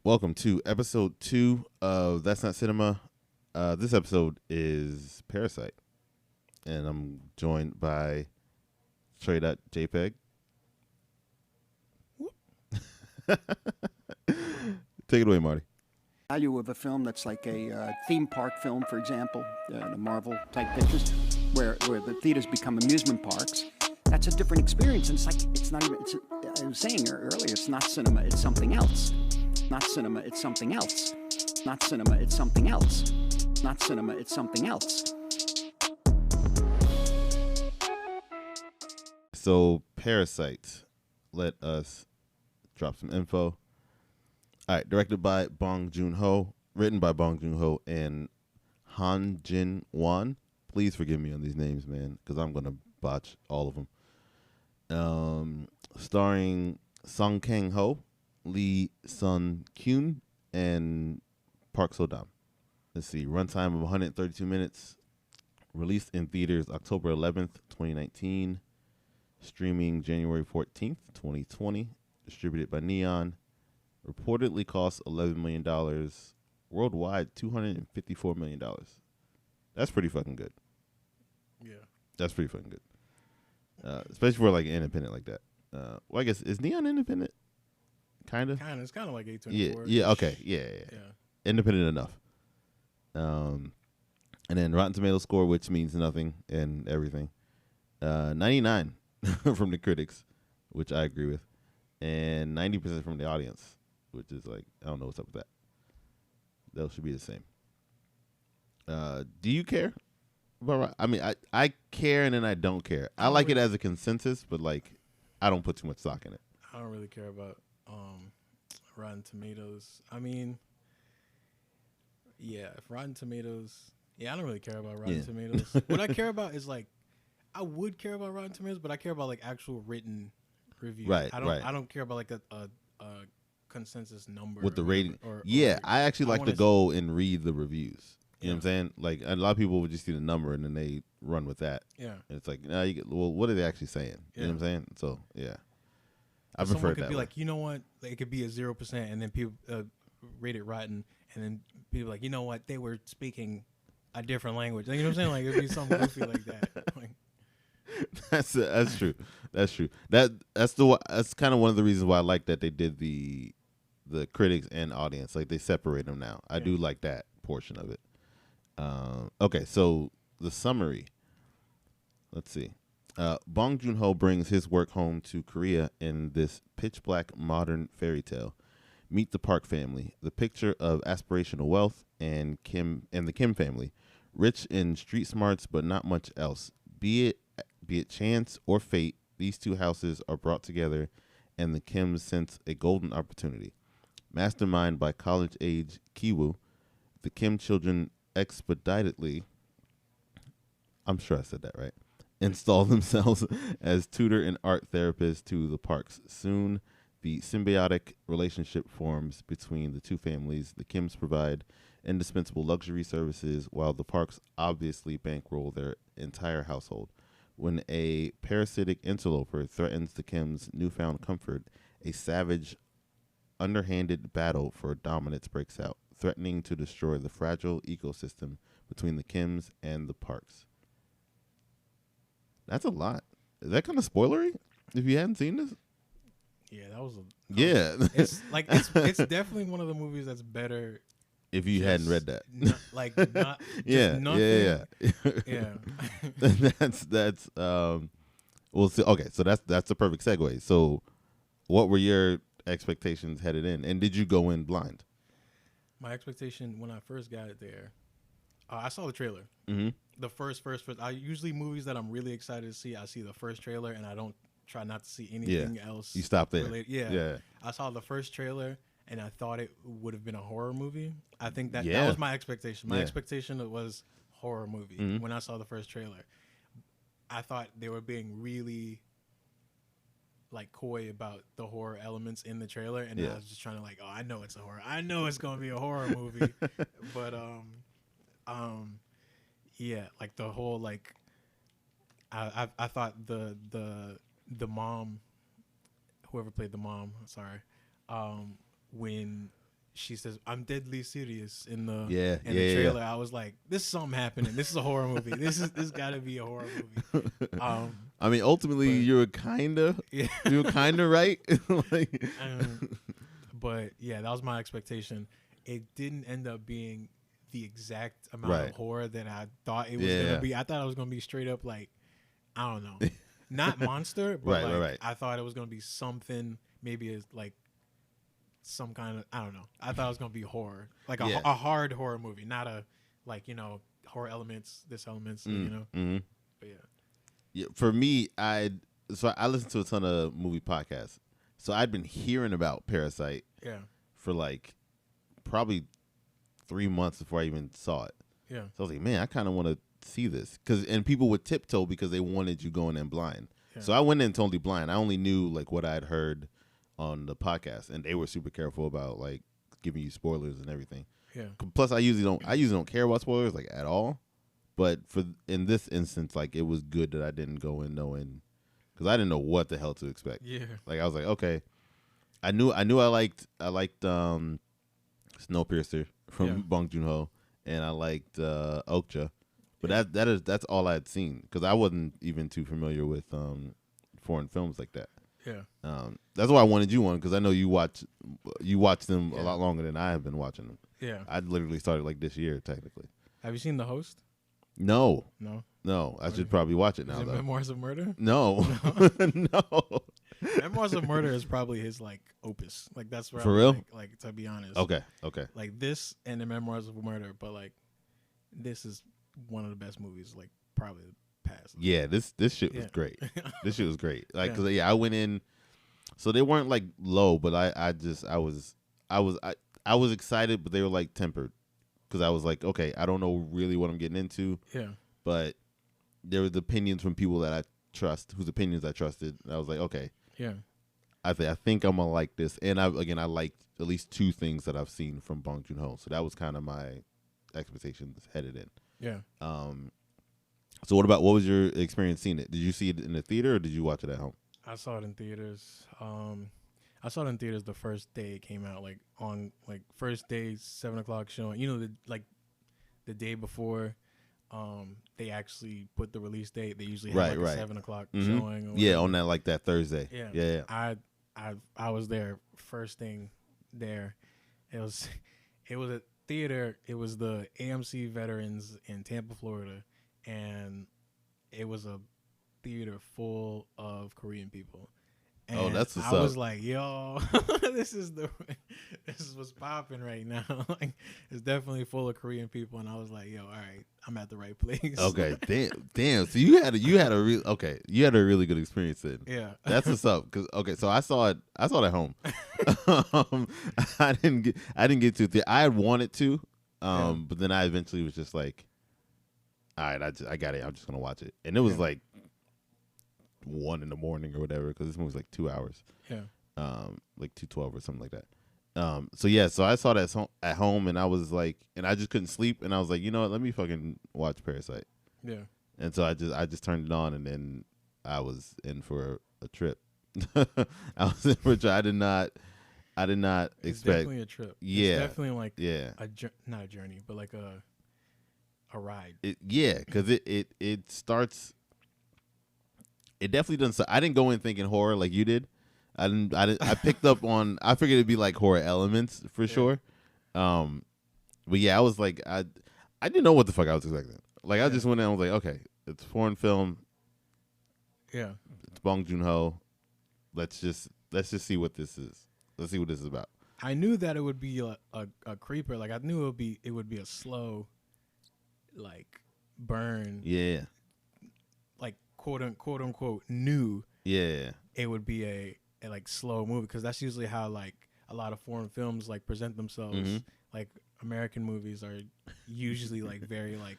Welcome to episode 2 of That's Not Cinema. This episode is Parasite, and I'm joined by Trey.jpg. Take it away, Marty. Value of a film that's like a theme park film, for example, the Marvel type pictures, where the theaters become amusement parks. That's a different experience, and it's not even. I was saying earlier, it's not cinema, it's something else. Not cinema, it's something else. Not cinema, it's something else. Not cinema, it's something else. So, Parasite. Let us drop some info. All right, directed by Bong Joon-ho, written by Bong Joon-ho and Han Jin-won. Please forgive me on these names, man, because I'm going to botch all of them. Starring Song Kang-ho, Lee Sun-kyun, and Park So-dam. Let's see, runtime of 132 minutes. Released in theaters October 11th, 2019. Streaming January 14th, 2020. Distributed by Neon. Reportedly cost $11 million. Worldwide, $254 million. That's pretty fucking good. Yeah. That's pretty fucking good. Especially for like an independent like that. Well, I guess, is Neon independent? Kind of? It's kind of like A24. Yeah, okay. Yeah. Independent enough. And then Rotten Tomatoes score, which means nothing and everything. 99 from the critics, which I agree with. And 90% from the audience, which is like, I don't know what's up with that. Those should be the same. Do you care? I mean, I care and then I don't care. I like it as a consensus, but like, I don't put too much stock in it. I don't really care about Rotten Tomatoes. I mean, yeah, if Rotten Tomatoes... Yeah, I don't really care about Rotten Tomatoes. What I care about is like, I would care about Rotten Tomatoes, but I care about like actual written reviews. Right. I don't care about like a consensus number With the rating. Or I actually like to go and read the reviews. You know what I'm saying? Like, a lot of people would just see the number and then they run with that. Yeah. And it's like, you get, well, what are they actually saying? You know what I'm saying? So, yeah. I prefer someone it could that be way. like, you know what? Like, it could be a 0%, and then people rate it rotten, and then people like, you know what? They were speaking a different language. Like, you know what I'm saying? Like, it'd be something goofy like that. Like, That's true. That's true. That's kind of one of the reasons why I like that they did the critics and audience. Like, they separate them now. I do like that portion of it. Okay, so the summary. Let's see. Bong Joon-ho brings his work home to Korea in this pitch-black modern fairy tale. Meet the Park family, the picture of aspirational wealth, and the Kim family, rich in street smarts but not much else. Be it chance or fate, these two houses are brought together, and the Kims sense a golden opportunity. Mastermind by college-age Kiwoo, the Kim children expeditedly, I'm sure I said that right, install themselves as tutor and art therapist to the Parks. Soon, the symbiotic relationship forms between the two families. The Kims provide indispensable luxury services, while the Parks obviously bankroll their entire household. When a parasitic interloper threatens the Kims' newfound comfort, a savage, underhanded battle for dominance breaks out, threatening to destroy the fragile ecosystem between the Kims and the Parks. That's a lot. Is that kind of spoilery if you hadn't seen this? yeah, that was a... Yeah. It's definitely one of the movies that's better... If you hadn't read that. Not yeah. That's well, so, okay, so that's the perfect segue. So what were your expectations headed in, and did you go in blind? My expectation when I first got it there, I saw the trailer. Mm-hmm. The first. I usually movies that I'm really excited to see, I see the first trailer, and I don't try not to see anything else. You stop there. Related. Yeah. I saw the first trailer, and I thought it would have been a horror movie. I think that was my expectation. My expectation was horror movie when I saw the first trailer. I thought they were being really like coy about the horror elements in the trailer, and I was just trying to like, oh, I know it's a horror. I know it's gonna be a horror movie, but yeah, like the whole like, I thought the mom, whoever played the mom, sorry, when she says, "I'm deadly serious" in the the trailer. I was like, "This is something happening. This is a horror movie. This got to be a horror movie." I mean, ultimately, you were kind of right. Like, but yeah, that was my expectation. It didn't end up being the exact amount of horror that I thought it was gonna be. I thought it was gonna be straight up like, I don't know, not monster, but right. I thought it was gonna be something. Maybe it's like some kind of, I don't know. I thought it was gonna be horror, like a hard horror movie, not a like horror elements, Mm-hmm. But yeah. For me, I listened to a ton of movie podcasts, so I'd been hearing about Parasite for like probably 3 months before I even saw it. Yeah. So I was like, man, I kind of want to see this and people would tiptoe because they wanted you going in blind. Yeah. So I went in totally blind. I only knew like what I'd heard on the podcast, and they were super careful about like giving you spoilers and everything. Yeah. Plus, I usually don't care about spoilers like at all. But in this instance, like it was good that I didn't go in knowing, because I didn't know what the hell to expect. Yeah. Like I was like, okay, I knew I liked Snowpiercer from Bong Joon-ho, and I liked Okja, but that's all I'd seen because I wasn't even too familiar with foreign films like that. Yeah. That's why I wanted you on, because I know you watch them a lot longer than I have been watching them. Yeah. I literally started like this year technically. Have you seen The Host? No. No. I should probably watch it now. Is it Memoirs of Murder? No. No. Memoirs of Murder is probably his like opus. Like that's where for real. Like to be honest. Okay. Like this and the Memoirs of Murder, but like this is one of the best movies. Like probably past. Yeah. This shit was great. This shit was great. Like because I went in, so they weren't like low, but I was excited, but they were like tempered. Because I was like, okay, I don't know really what I'm getting into. Yeah. But there was opinions from people that I trust, whose opinions I trusted. And I was like, okay. Yeah. I think I'm going to like this. And I liked at least 2 things that I've seen from Bong Joon-ho. So that was kind of my expectations headed in. Yeah. So what was your experience seeing it? Did you see it in the theater or did you watch it at home? I saw it in theaters. I saw it in theaters the first day it came out, like on like first day 7:00 showing. The day before, they actually put the release date. They usually have like a 7:00 showing. Yeah, on that like that Thursday. Yeah. I was there first thing there. It was a theater. It was the AMC Veterans in Tampa, Florida, and it was a theater full of Korean people. And that's what's I up. was like, yo, this is what's popping right now. Like, it's definitely full of Korean people, and I was like, yo, all right, I'm at the right place. Okay, damn. So you had a really good experience then. Yeah, that's what's up. So I saw it at home. I didn't get to it. I had wanted to, but then I eventually was just like, all right, I got it. I'm just gonna watch it, and it was like 1 a.m. or whatever, because this movie's like 2 hours. Yeah. Like 2:12 or something like that. So I saw that at home, and I was like, and I just couldn't sleep, and I was like, you know what? Let me fucking watch Parasite. Yeah. And so I just turned it on, and then I was in for a trip. I was in for a trip. I did not expect. It's definitely a trip. Yeah. It's definitely like not a journey, but like a ride. Because it starts. It definitely doesn't. I didn't go in thinking horror like you did. I picked up on. I figured it'd be like horror elements for sure. But yeah, I was like, I didn't know what the fuck I was expecting. Like I just went in. I was like, okay, it's a foreign film. Yeah, it's Bong Joon-ho. Let's just see what this is. Let's see what this is about. I knew that it would be a creeper. Like I knew it would be a slow, like burn. Yeah. Like quote unquote new. Yeah. It would be a like slow movie, because that's usually how like a lot of foreign films like present themselves. Mm-hmm. Like American movies are usually like very like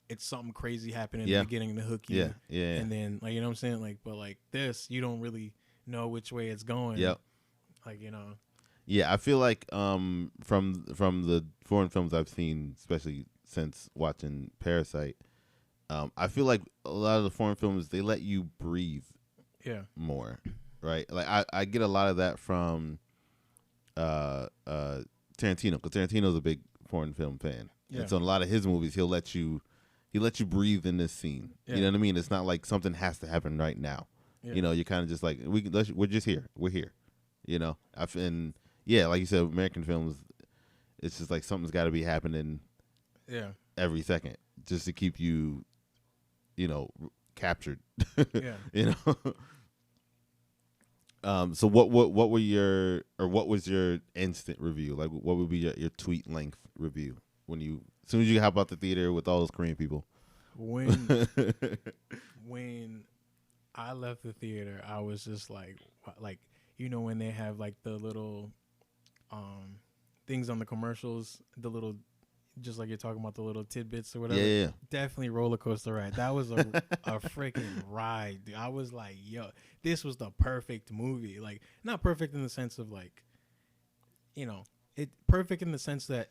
it's something crazy happening in the beginning to hook you. Yeah. And then like, you know what I'm saying? Like, but like this, you don't really know which way it's going. Yep. Like, you know. Yeah, I feel like from the foreign films I've seen, especially since watching Parasite, I feel like a lot of the foreign films, they let you breathe more, right? Like I get a lot of that from Tarantino, because Tarantino's a big foreign film fan, Yeah. and so in a lot of his movies, he'll let you breathe in this scene. Yeah. You know what I mean? It's not like something has to happen right now. Yeah. You know, you're kind of just like we're just here. We're here. You know, and yeah, like you said, American films, it's just like something's got to be happening. Yeah. Every second, just to keep you, captured. Yeah. You know. So what was your instant review? Like, what would be your tweet length review as soon as you hop out the theater with all those Korean people? When I left the theater, I was just like when they have like the little things on the commercials, the little, just like you're talking about, the little tidbits or whatever. Yeah. Definitely roller coaster ride. That was a freaking ride, dude. I was like, yo, this was the perfect movie. Like, not perfect in the sense of like, it perfect in the sense that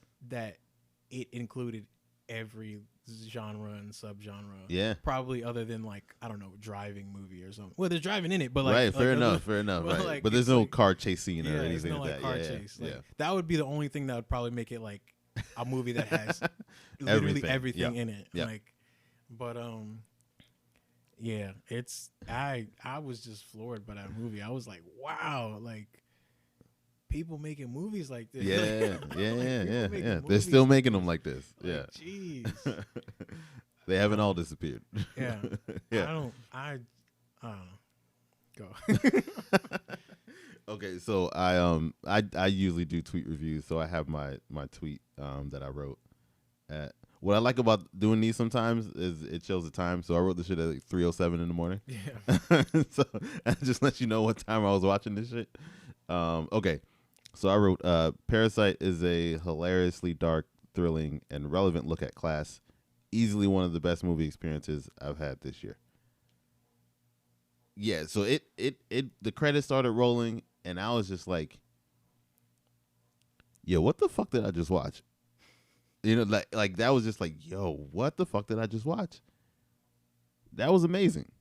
it included every genre and subgenre. Yeah. Probably other than like, I don't know, driving movie or something. Well, there's driving in it, but like, right, fair enough. Well, right. like, But there's no car chase scene or anything no, like that. Car yeah, chase. yeah. Like, that would be the only thing that would probably make it like a movie that has literally everything in it. Yeah. Like, but yeah, I was just floored by that movie. I was like, wow, like, people making movies like this. Yeah, Like, yeah. They're still making them like this. like, Yeah. Jeez. They haven't all disappeared. Yeah. Yeah. I don't know. Go. Okay, so I usually do tweet reviews, so I have my tweet that I wrote. What I like about doing these sometimes is it shows the time. So I wrote this shit at like 3:07 in the morning. Yeah. So I just let you know what time I was watching this shit. Okay, so I wrote, Parasite is a hilariously dark, thrilling, and relevant look at class. Easily one of the best movie experiences I've had this year. Yeah, so it the credits started rolling, and I was just like, yo, what the fuck did I just watch? Like that was just like, yo, what the fuck did I just watch? That was amazing.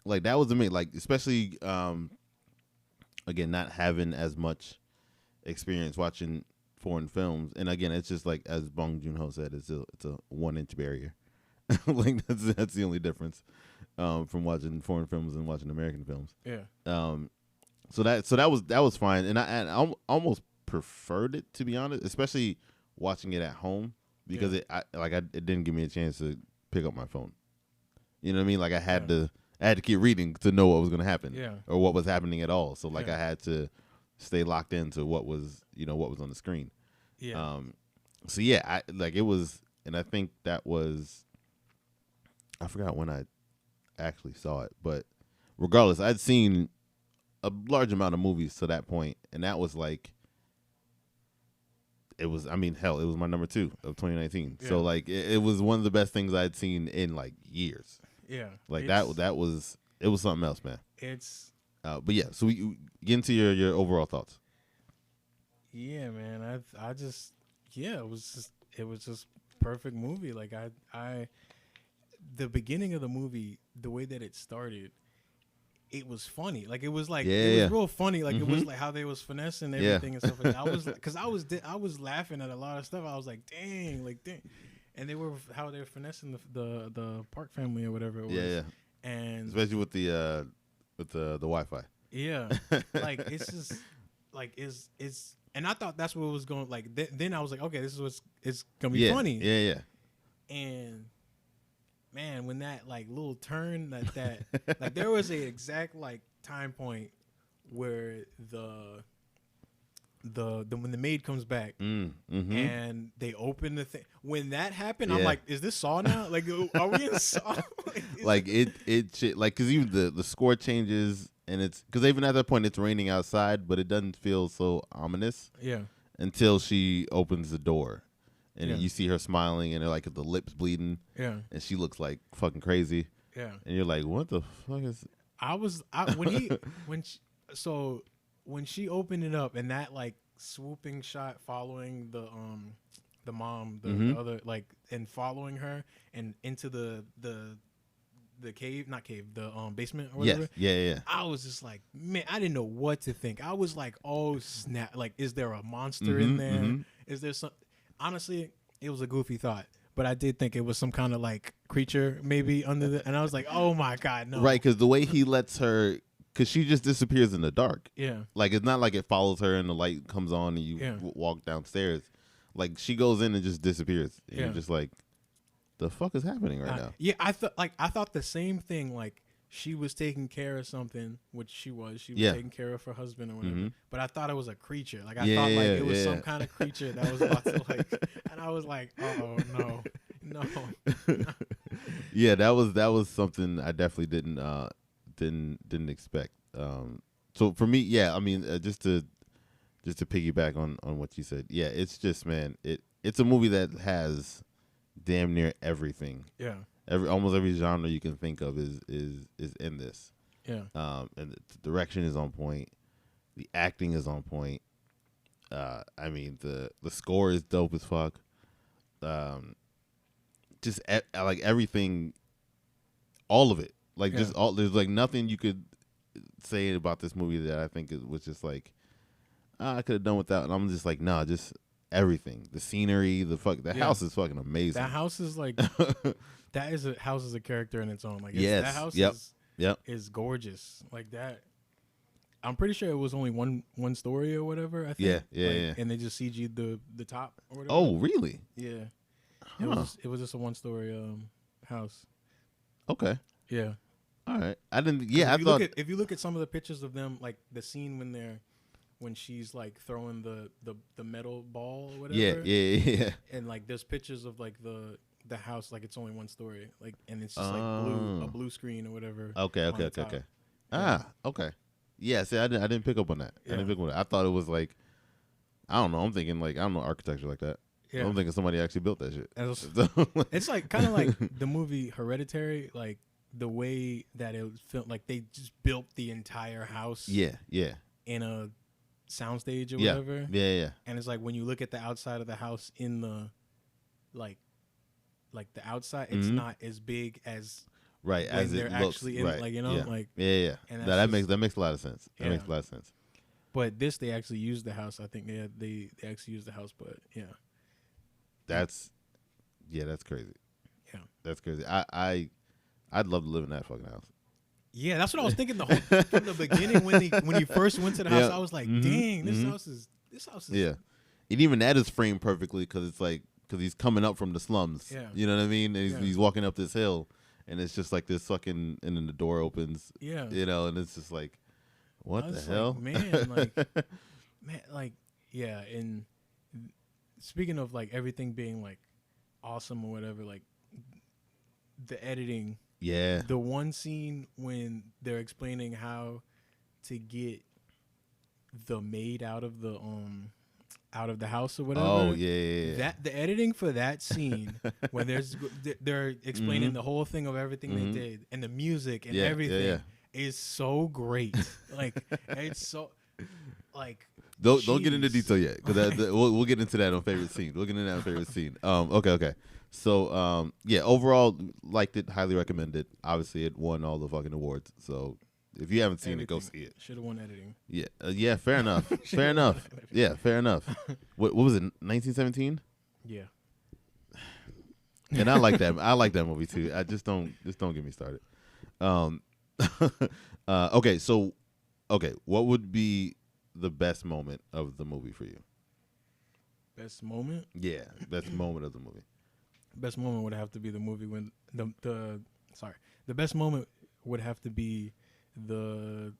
Like, that was amazing. Like, especially, again, not having as much experience watching foreign films. And again, it's just like, as Bong Joon-ho said, it's a 1-inch barrier. Like, that's the only difference from watching foreign films and watching American films. Yeah. So that was fine, and I almost preferred it, to be honest, especially watching it at home, because it didn't give me a chance to pick up my phone. You know what I mean? Like, I had to keep reading to know what was going to happen, or what was happening at all. So like, I had to stay locked into what was on the screen. Yeah. So yeah, it was, and I think that was, I forgot when I actually saw it, but regardless, I'd seen a large amount of movies to that point, and that was like, it was my number 2 of 2019. Yeah. So like, it was one of the best things I'd seen in like years. Yeah. Like, it was something else, man. It's but yeah, so we get into your overall thoughts. Yeah, man. I just, it was just perfect movie. Like, I the beginning of the movie, the way that it started, it was funny. Like, it was like, it was real funny. Like, it was like how they was finessing everything and stuff like that. I was, because I was laughing at a lot of stuff. I was like, dang. And they were, how they were finessing the Park family or whatever it was. Yeah. And especially with the Wi-Fi. Yeah. Like, it's just like, it's and I thought that's what it was going, like, then I was like, okay, this is it's gonna be funny. Yeah. And man, when that like little turn that like, there was a exact like time point where when the maid comes back and they open the thing, when that happened, I'm like, is this Saw now? Like, are we in Saw? Like, it like, because even the score changes, and it's because even at that point it's raining outside, but it doesn't feel so ominous. Yeah. Until she opens the door, and you see her smiling, and like the lips bleeding. Yeah. And she looks like fucking crazy. Yeah. And you're like, what the fuck is? When she opened it up, and that like swooping shot following the mom, the other, like, and following her and into the cave, not cave, the basement or Yes. whatever. Yeah. I was just like, man, I didn't know what to think. I was like, oh snap! Like, is there a monster in there? Is there some? Honestly, it was a goofy thought, but I did think it was some kind of like creature maybe under the. And I was like, oh my god, no! Right, because the way he lets her, because she just disappears in the dark. Yeah. Like it's not like it follows her and the light comes on and you walk downstairs. Like she goes in and just disappears. And you're just like, the fuck is happening right now? Yeah, I thought the same thing. Like she was taking care of something, which she was. She was taking care of her husband or whatever. But I thought it was a creature. Like I thought like it was some kind of creature that was about to like. And I was like, oh no. Yeah, that was something I definitely didn't expect. So for me, yeah, I mean, just to piggyback on what you said, yeah, it's just, man, it's a movie that has damn near everything. Yeah. Almost every genre you can think of is in this. Yeah. And the direction is on point. The acting is on point. I mean, the score is dope as fuck. Just like everything, all of it. Like just all. There's like nothing you could say about this movie that I think was just like, I could have done without. And I'm just like, nah, just everything. The scenery, the house is fucking amazing. That house is like house is a character in its own. Like yes, that house is gorgeous. Like that. I'm pretty sure it was only one story or whatever. I think. Yeah. And they just CG'd the top or whatever. Oh, really? Yeah. It was just a one story house. Okay. Yeah. All right. I didn't. Yeah, I thought if you look at some of the pictures of them, like the scene when she's like throwing the metal ball or whatever. Yeah. And like there's pictures of like the house, like it's only one story, like, and it's just like a blue screen or whatever. Okay. Yeah. Okay. Yeah. See, I didn't pick up on that. Yeah. I didn't pick up on that. I thought it was like, I don't know. I'm thinking like, I don't know architecture like that. Yeah. I'm thinking somebody actually built that shit. It's like kind of like the movie Hereditary, like the way that it was filmed, like they just built the entire house. Yeah. In a soundstage or Yeah. whatever. Yeah. And it's like when you look at the outside of the house in the like the outside, it's not as big as right when as they're it looks. actually in right. like, you know, yeah. like yeah. And that makes a lot of sense. That makes a lot of sense. But this, they actually used the house. I think they actually used the house, but yeah. That's crazy. Yeah. That's crazy. I'd love to live in that fucking house. Yeah, that's what I was thinking from the beginning when he first went to the house. I was like, dang, this house is yeah. And even that is framed perfectly because he's coming up from the slums. Yeah. You know what I mean? And he's walking up this hill, and it's just like this fucking, and then the door opens. Yeah. You know, and it's just like, what the hell, man? Like, yeah. And speaking of like everything being like awesome or whatever, like the editing. Yeah. The one scene when they're explaining how to get the maid out of the house or whatever. Oh yeah. That the editing for that scene when they're explaining the whole thing of everything they did and the music and everything is so great. Like it's so like. Don't get into detail yet because we'll get into that on favorite scene. We'll get into that on favorite scene. Okay. So overall liked it, highly recommended. Obviously, it won all the fucking awards. So if you haven't seen it, go see it. Should have won editing. Yeah. Fair enough. Fair enough. Yeah, fair enough. What was it? 1917. Yeah. And I like that. I like that movie too. I just don't get me started. Okay. So, what would be the best moment of the movie for you? Best moment? Yeah, best moment of the movie. Best moment would have to be the movie when the best moment would have to be the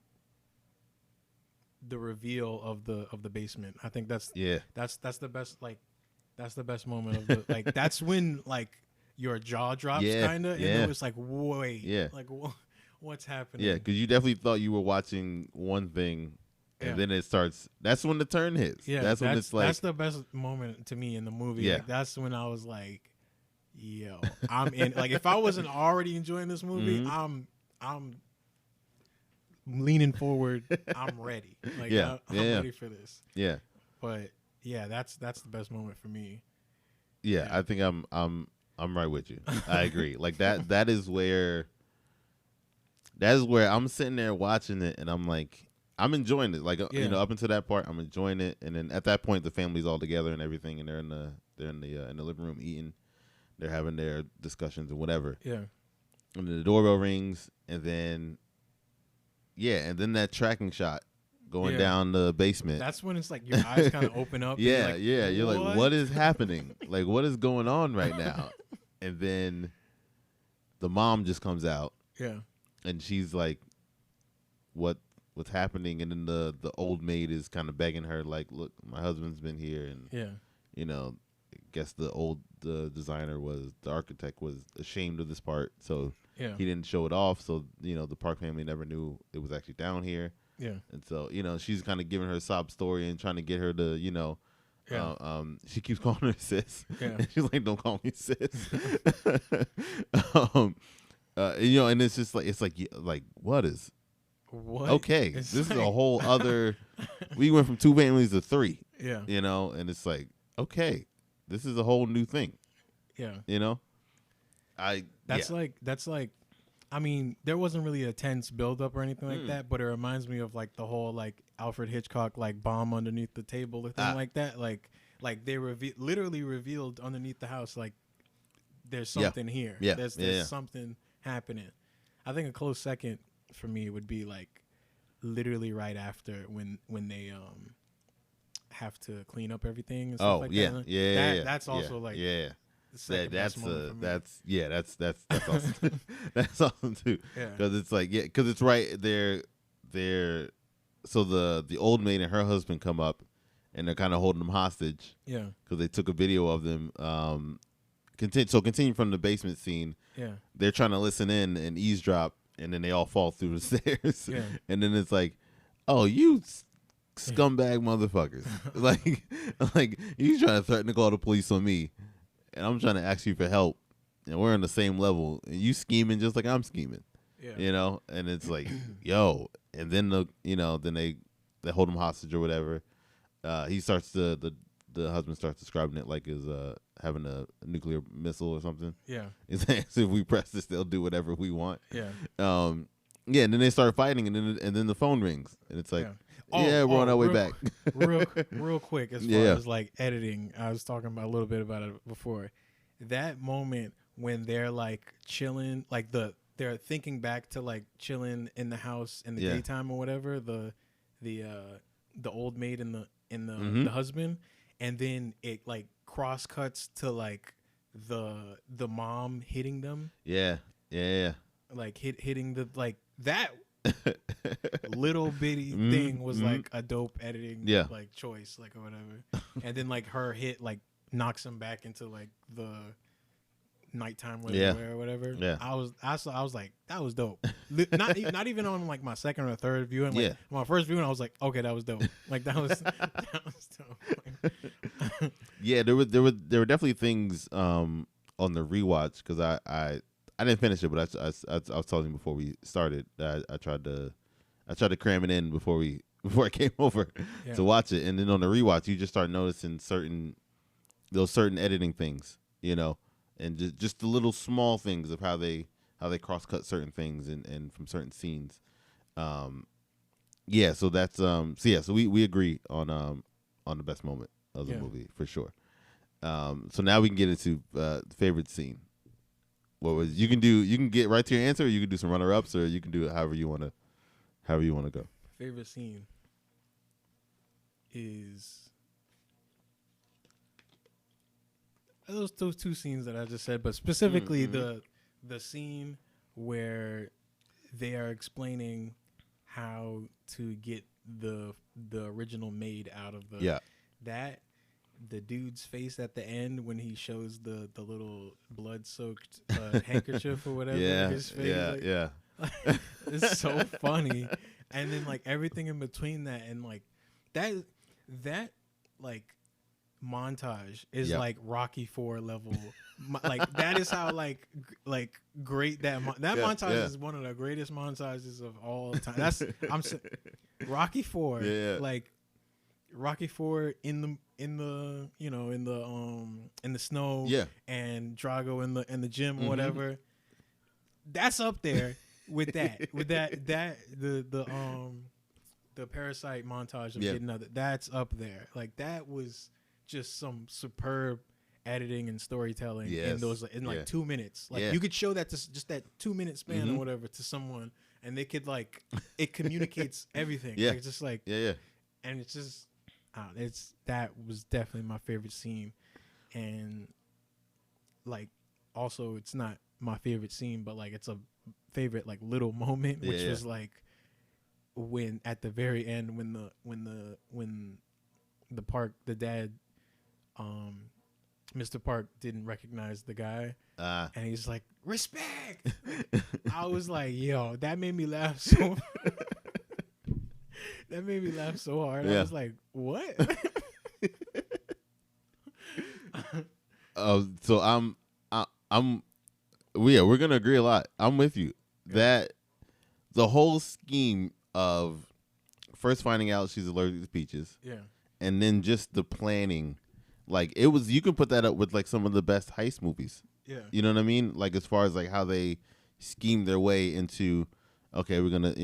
reveal of the basement. I think that's the best, like that's the best moment of the like that's when like your jaw drops kind of and it was like wait like what's happening? Yeah, because you definitely thought you were watching one thing. And then it starts. That's when the turn hits. Yeah, that's when it's like. That's the best moment to me in the movie. Yeah, like, that's when I was like, "Yo, I'm in." Like, if I wasn't already enjoying this movie, I'm leaning forward. I'm ready. Like, I'm ready for this. Yeah. But yeah, that's the best moment for me. Yeah, I think I'm right with you. I agree. Like that is where that's where I'm sitting there watching it, and I'm like, I'm enjoying it. Like up until that part, I'm enjoying it, and then at that point, the family's all together and everything, and they're in the living room eating. They're having their discussions and whatever. Yeah. And then the doorbell rings, and then that tracking shot going down the basement. That's when it's like your eyes kind of open up. Yeah, You're like, what is happening? Like, what is going on right now? And then the mom just comes out. Yeah. And she's like, what's happening? And then the old maid is kind of begging her, like, look, my husband's been here, and I guess the designer the architect was ashamed of this part, so he didn't show it off. So the Park family never knew it was actually down here. Yeah. And so she's kind of giving her a sob story and trying to get her to she keeps calling her sis. Yeah. And she's like, don't call me sis. And it's just like what is what? Okay, this is a whole other. We went from 2 families to 3. Yeah. And it's like, okay, this is a whole new thing. Yeah. That's like, I mean, there wasn't really a tense buildup or anything like that, but it reminds me of like the whole like Alfred Hitchcock like bomb underneath the table or thing like that. Like they literally revealed underneath the house like there's something here. Yeah. There's something happening. I think a close second for me would be like literally right after when they have to clean up everying and stuff like that. Yeah. That's also like that's awesome. That's awesome too. Because it's like because it's right there. So the old maid and her husband come up, and they're kind of holding them hostage. Yeah. Because they took a video of them. Continue from the basement scene. Yeah. They're trying to listen in and eavesdrop, and then they all fall through the stairs. Yeah. And then it's like, oh, you scumbag motherfuckers! like you trying to threaten to call the police on me, and I'm trying to ask you for help, and we're on the same level, and you scheming just like I'm scheming. Yeah. And it's like, yo, and then then they hold him hostage or whatever. He starts the husband starts describing it like is having a nuclear missile or something. Yeah. It's as if we press this, they'll do whatever we want. Yeah. And then they start fighting, and then the phone rings, and it's like, we're on our way back. real quick, as far as like editing, I was talking about a little bit about it before. That moment when they're like chilling, like they're thinking back to like chilling in the house in the daytime or whatever. The old maid and the husband, and then it like cross cuts to like the mom hitting them. Yeah. Like hitting the like that little bitty thing was like a dope editing like choice, like or whatever. And then like her hit like knocks him back into like the nighttime or whatever. Yeah. I was like, that was dope. not even on like my second or third viewing. Like my first viewing, I was like, okay, that was dope. Like that was dope. Yeah, there were definitely things on the rewatch, because I didn't finish it, but I was telling you before we started that I tried to cram it in before I came over to watch it, and then on the rewatch you just start noticing certain editing things, and just the little small things of how they cross cut certain things and from certain scenes. So that's so we agree on the best moment of the movie for sure. So now we can get into favorite scene. What was you can get right to your answer, or you can do some runner ups, or you can do it however you wanna go. Favorite scene is those 2 scenes that I just said, but specifically the scene where they are explaining how to get the original maid out of the dude's face at the end when he shows the little blood-soaked handkerchief or whatever in his face. It's so funny. And then like everything in between that, and like that like montage is like Rocky IV level. Like that is how like great that montage is. One of the greatest montages of all time. Rocky IV. Like Rocky IV in the snow, and Drago in the gym or whatever. That's up there with the Parasite montage of getting other, that's up there. Like that was just some superb editing and storytelling in those like 2 minutes. Like you could show that to just that 2 minute span or whatever to someone, and they could like it communicates everything. Like, it's just like and it's just that was definitely my favorite scene, and like also it's not my favorite scene, but like it's a favorite like little moment, which was like when at the very end when the dad Mr. Park didn't recognize the guy and he's like respect. I was like, yo, that made me laugh so that made me laugh so hard. I was like, what? So we're gonna agree a lot. I'm with you that the whole scheme of first finding out she's allergic to peaches, and then just the planning, like it was. You can put that up with like some of the best heist movies. You know what I mean? Like as far as like how they scheme their way into, okay, we're gonna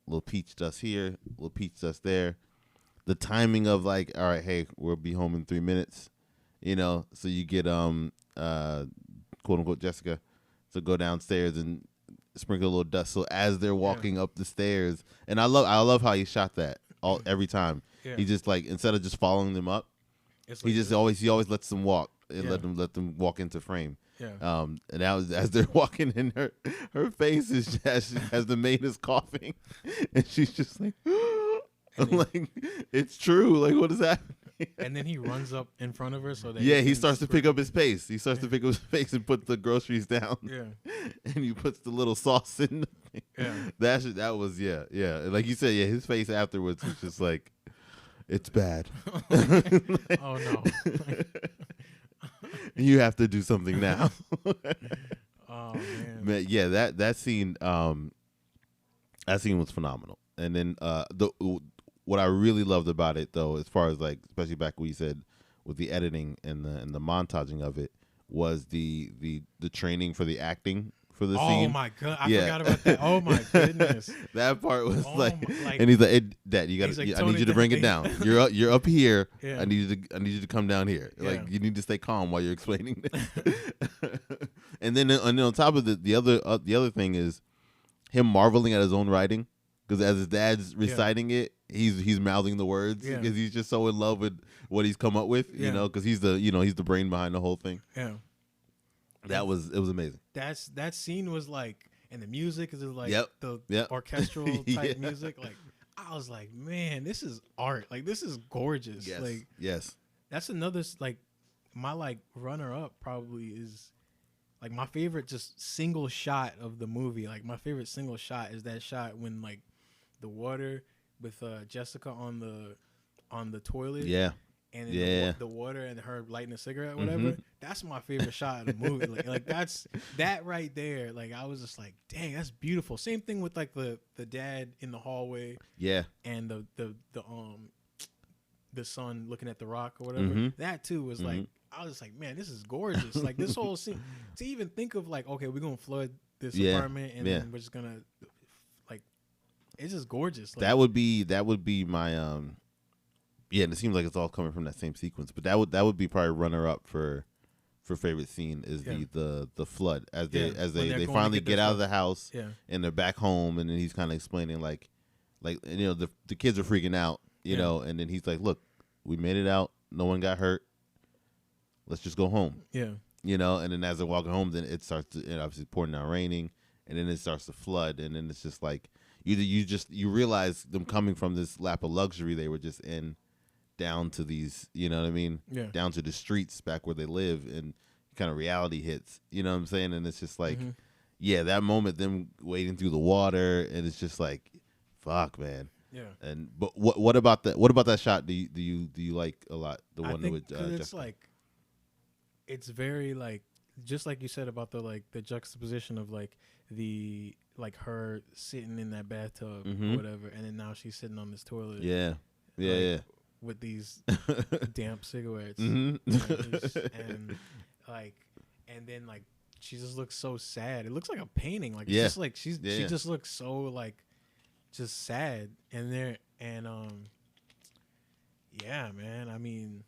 little peach dust here, little peach dust there. The timing of like, all right, hey, we'll be home in 3 minutes. So you get quote unquote Jessica to go downstairs and sprinkle a little dust. So as they're walking up the stairs, and I love how he shot that every time. He just like instead of just following them up, he just always lets them walk and let them walk into frame. And now as they're walking in, her face is just, as the maid is coughing, and she's just like, like it's true. Like what is happening? And then he runs up in front of her so that he starts to pick up his pace. He starts to pick up his pace and put the groceries down. And he puts the little sauce in. That was like you said, his face afterwards was just like, it's bad. Oh no. You have to do something now. Oh man. But that scene was phenomenal. And then what I really loved about it though, as far as like especially back when you said with the editing and the montaging of it, was the training for the acting for the scene. Oh my god, I forgot about that. Oh my goodness. That part was and he's like, hey, Dad, you got to I need you to bring it down. You're up here. I need you to come down here. Like you need to stay calm while you're explaining this. and then on top of the other thing is him marveling at his own writing, because as his dad's reciting it, he's mouthing the words because he's just so in love with what he's come up with, because he's the brain behind the whole thing. It was amazing. That scene was like, and the music is like the orchestral type music. Like I was like, man, this is art. Like this is gorgeous. Yes. That's another like my like runner up probably is like my favorite just single shot of the movie. Like my favorite single shot is that shot when like the water with Jessica on the toilet. And the water and her lighting a cigarette, whatever. That's my favorite shot of the movie. Like that's that right there. Like I was just like, dang, that's beautiful. Same thing with like the dad in the hallway. And the son looking at the rock or whatever. That too was like, I was just like, man, this is gorgeous. Like this whole scene, to even think of like, okay, we're gonna flood this apartment and then we're just gonna like, it's just gorgeous. Like, that would be my and it seems like it's all coming from that same sequence. But that would be probably runner up for favorite scene is the flood as they finally get out of the house and they're back home, and then he's kind of explaining like the kids are freaking out, and then he's like, look, we made it out, no one got hurt, let's just go home. And then as they're walking home, then it starts to obviously pouring down raining, and then it starts to flood, and then it's just like you realize them coming from this lap of luxury they were just in down to these, down to the streets back where they live, and kind of reality hits, you know what I'm saying? And it's just like, that moment, them wading through the water, and it's just like, fuck, man. And but what about that shot? Do you like a lot? The one with it's like, it's very like, just like you said about the juxtaposition of like the like her sitting in that bathtub or whatever, and then now she's sitting on this toilet. With these damp cigarettes, and then like she just looks so sad. It looks like a painting. Like, it's just like she just looks so like just sad in there. And yeah, man. I mean,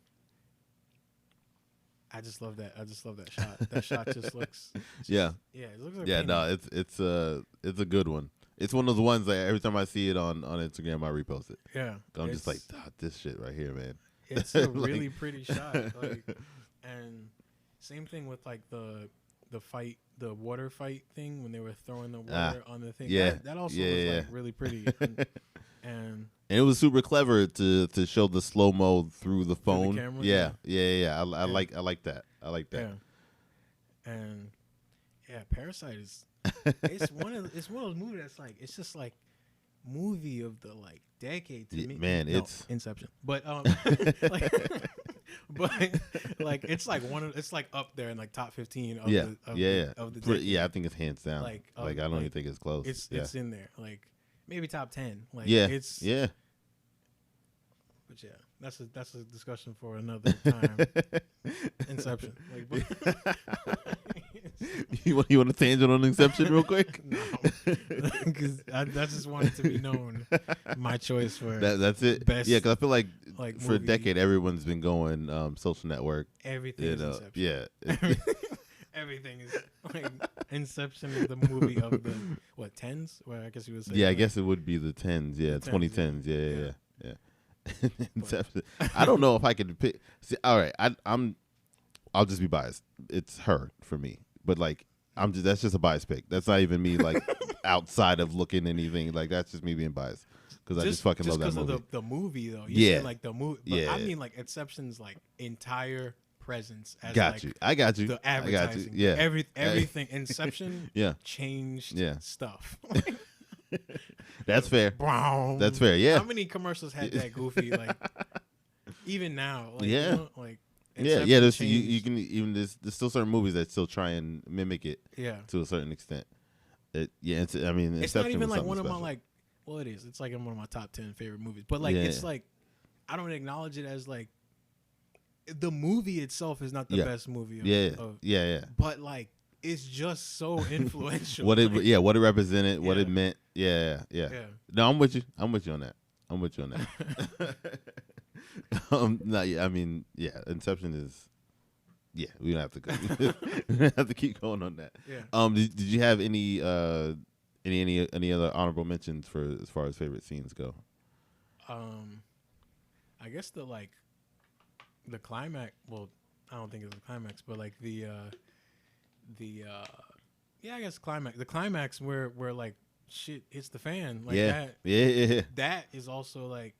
I just love that. I just love that shot. That shot just looks. Yeah. It looks like. Yeah, no, it's a good one. It's one of those ones that every time I see it on Instagram, I repost it. Yeah, I'm just like, this shit right here, man. It's a really pretty shot. Like, and same thing with like the fight, the water fight thing when they were throwing the water on the thing. Yeah, that also was like really pretty. And it was super clever to show the slow mo through the phone. Through the camera. Yeah. I like that. I like that. Yeah. And Parasite is it's one of those movies that's like, it's just like movie of the like decade to me. Man, it's Inception. But like, but like it's like it's like up there in like top 15 of the decade. Yeah, I think it's hands down. Like I don't even think it's close. It's in there. Like maybe top 10. Like it's But that's a discussion for another time. Inception. Like, you want to tangent on Inception real quick? No, because I just wanted to be known. My choice for that's it. Best, yeah, because I feel like for a movie. decade everyone's been going Social Network. Everything is Inception. Yeah. Everything is like Inception is the movie of the tens? Well, I guess you would say. Yeah, I guess it would be the tens. Yeah, 2010s. Yeah. Inception. I don't know if I could pick. See, all right, I'll just be biased. It's her for me, but like that's just a biased pick. That's not even me like outside of looking anything. Like that's just me being biased because I just fucking love that movie. Of the movie though. You said, like the movie. But I mean like Inception's like entire presence as I got you. The advertising. Yeah. Everything Inception changed stuff. That's fair. Brown. That's fair. Yeah. How many commercials had that goofy like even now? Like, yeah. You know, like There's you can even there's still certain movies that still try and mimic it. Yeah. To a certain extent. It's not even like one of my like. Well, it is. It's like one of my top 10 favorite movies. But like it's like I don't acknowledge it as like the movie itself is not the best movie. Yeah. But like it's just so influential. What it represented, what it meant. Yeah. No, I'm with you on that. I mean, Inception is. Yeah, we don't have to go. We don't have to keep going on that. Yeah. Did you have any other honorable mentions for as far as favorite scenes go? I guess the climax. Well, I don't think it's the climax, but like I guess climax. The climax where like shit hits the fan. Like that. That is also like,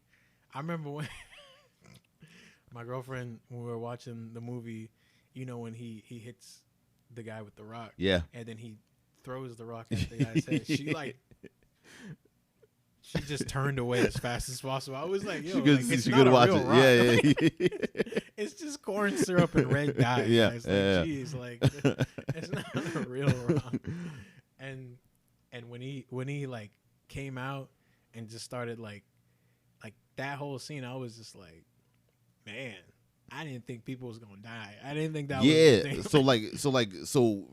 I remember when my girlfriend, when we were watching the movie, you know, when he hits the guy with the rock. Yeah. And then he throws the rock at the guy's head. She just turned away as fast as possible. I was like, yo, it's not a real rock. Yeah. It's just corn syrup and red dye. Yeah. It's like, geez, like it's not a real rock. And when he like came out and just started like that whole scene, I was just like, man, I didn't think people was gonna die. I didn't think that was the thing. So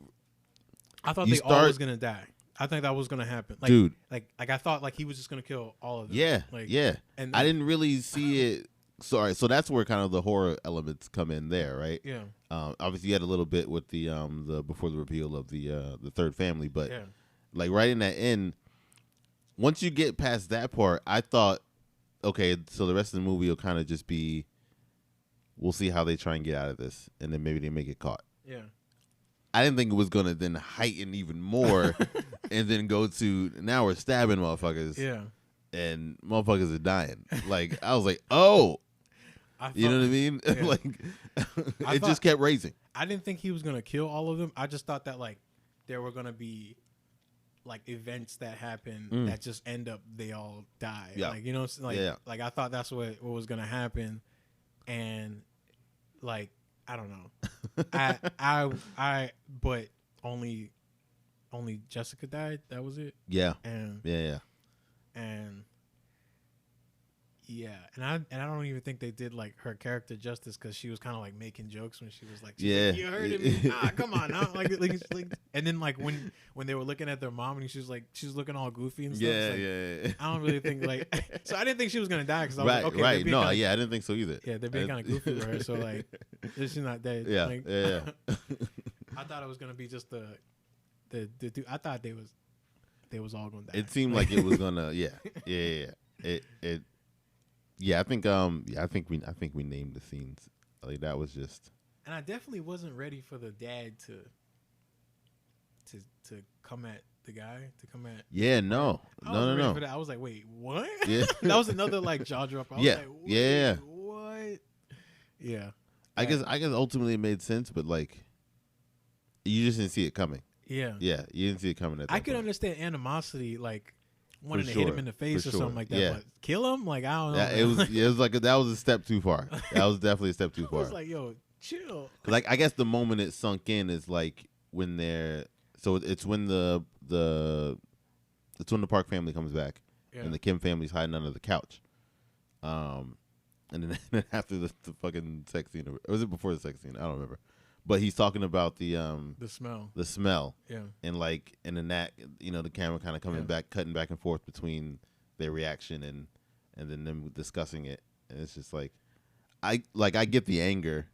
I thought they all was gonna die. I think that was gonna happen. Like, dude. Like I thought like he was just gonna kill all of them. Yeah. Like, yeah. And I didn't really see it. Sorry. So that's where kind of the horror elements come in there, right? Yeah. Obviously you had a little bit with the before the reveal of the third family, but like right in that end, once you get past that part, I thought, okay, so the rest of the movie will kind of just be, we'll see how they try and get out of this, and then maybe they may get caught. Yeah. I didn't think it was gonna then heighten even more, and then go to now we're stabbing motherfuckers. Yeah. And motherfuckers are dying. Like I was like, oh, you know what I mean? Yeah. Like just kept raising. I didn't think he was gonna kill all of them. I just thought that like there were gonna be like events that happen that just end up they all die. Yeah. Like, you know, like I thought that's what was gonna happen, and like I don't know. I but only Jessica died. That was it. Yeah. And yeah. And Yeah, and I don't even think they did like her character justice because she was kind of like making jokes when she was like, you heard me, come on, now. like, and then like when they were looking at their mom and she was looking all goofy and stuff. Yeah. I don't really think like, so I didn't think she was gonna die because I was Right, like, okay, right, no, I didn't think so either. Yeah, they're being kind of goofy with her, so like, she's not dead. Yeah, like, yeah. I thought it was gonna be just the dude. I thought they was all gonna die. It seemed like it was gonna, yeah. It. Yeah, I think we named the scenes. Like that was just. And I definitely wasn't ready for the dad to come at the guy, to come at. Yeah, no. For that. I was like, wait, what? Yeah. That was another like jaw dropper. I was like, yeah. What? Yeah. I guess ultimately it made sense, but like, you just didn't see it coming. Yeah. Yeah, you didn't see it coming. I could understand animosity, like wanting to sure, hit him in the face or something like that. Yeah. But kill him, like I don't know. Yeah, it was like that was a step too far. That was definitely a step too I far. was like, yo, chill. Like I guess the moment it sunk in is like when they're it's when the Park family comes back and the Kim family's hiding under the couch. And then after the fucking sex scene, or was it before the sex scene? I don't remember. But he's talking about the smell, yeah, and like, and then that, the camera kind of coming back, cutting back and forth between their reaction and then them discussing it, and it's just like, I get the anger,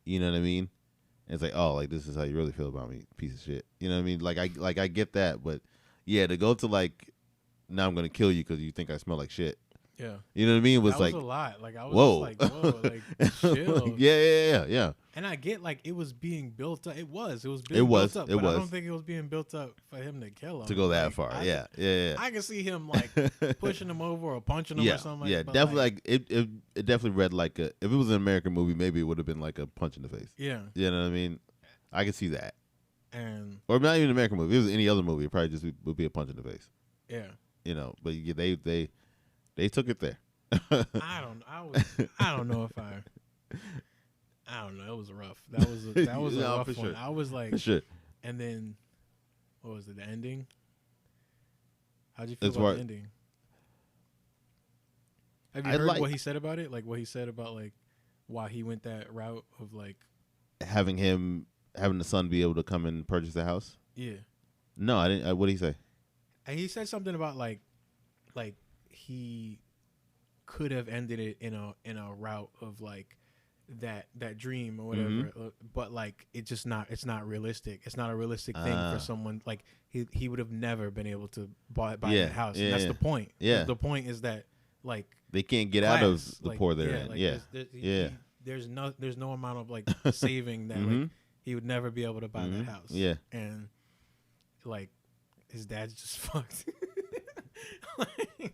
you know what I mean? And it's like, oh, like this is how you really feel about me, piece of shit, you know what I mean? Like I get that, but yeah, to go to like, now I'm gonna kill you because you think I smell like shit. Yeah, you know what I mean? It was that like was a lot. Like I was whoa, just like, whoa, like chill. yeah. And I get like it was being built up. It was being built up. But I don't think it was being built up for him to kill him. To go that like, far. Yeah. I can see him like pushing him over or punching him or something. Yeah, definitely. Like it definitely read like if it was an American movie, maybe it would have been like a punch in the face. Yeah. You know what I mean? I can see that. And or not even an American movie. If it was any other movie, it probably just would be a punch in the face. Yeah. But they took it there. I don't know if I don't know. It was rough. That was a rough one. Sure. I was like, for sure. And then, what was it? The ending. How'd you feel about the ending? Have you heard what he said about it? Like what he said about like why he went that route of like having the son be able to come and purchase the house. Yeah. No, I didn't. What did he say? And he said something about like he could have ended it in a route of like that dream or whatever, but like it's not realistic. It's not a realistic thing for someone like he would have never been able to buy that house. And that's the point. Yeah, the point is that like they can't get out of the poor they're in. There's no amount of like saving that like he would never be able to buy that house. Yeah, and like his dad's just fucked. Like,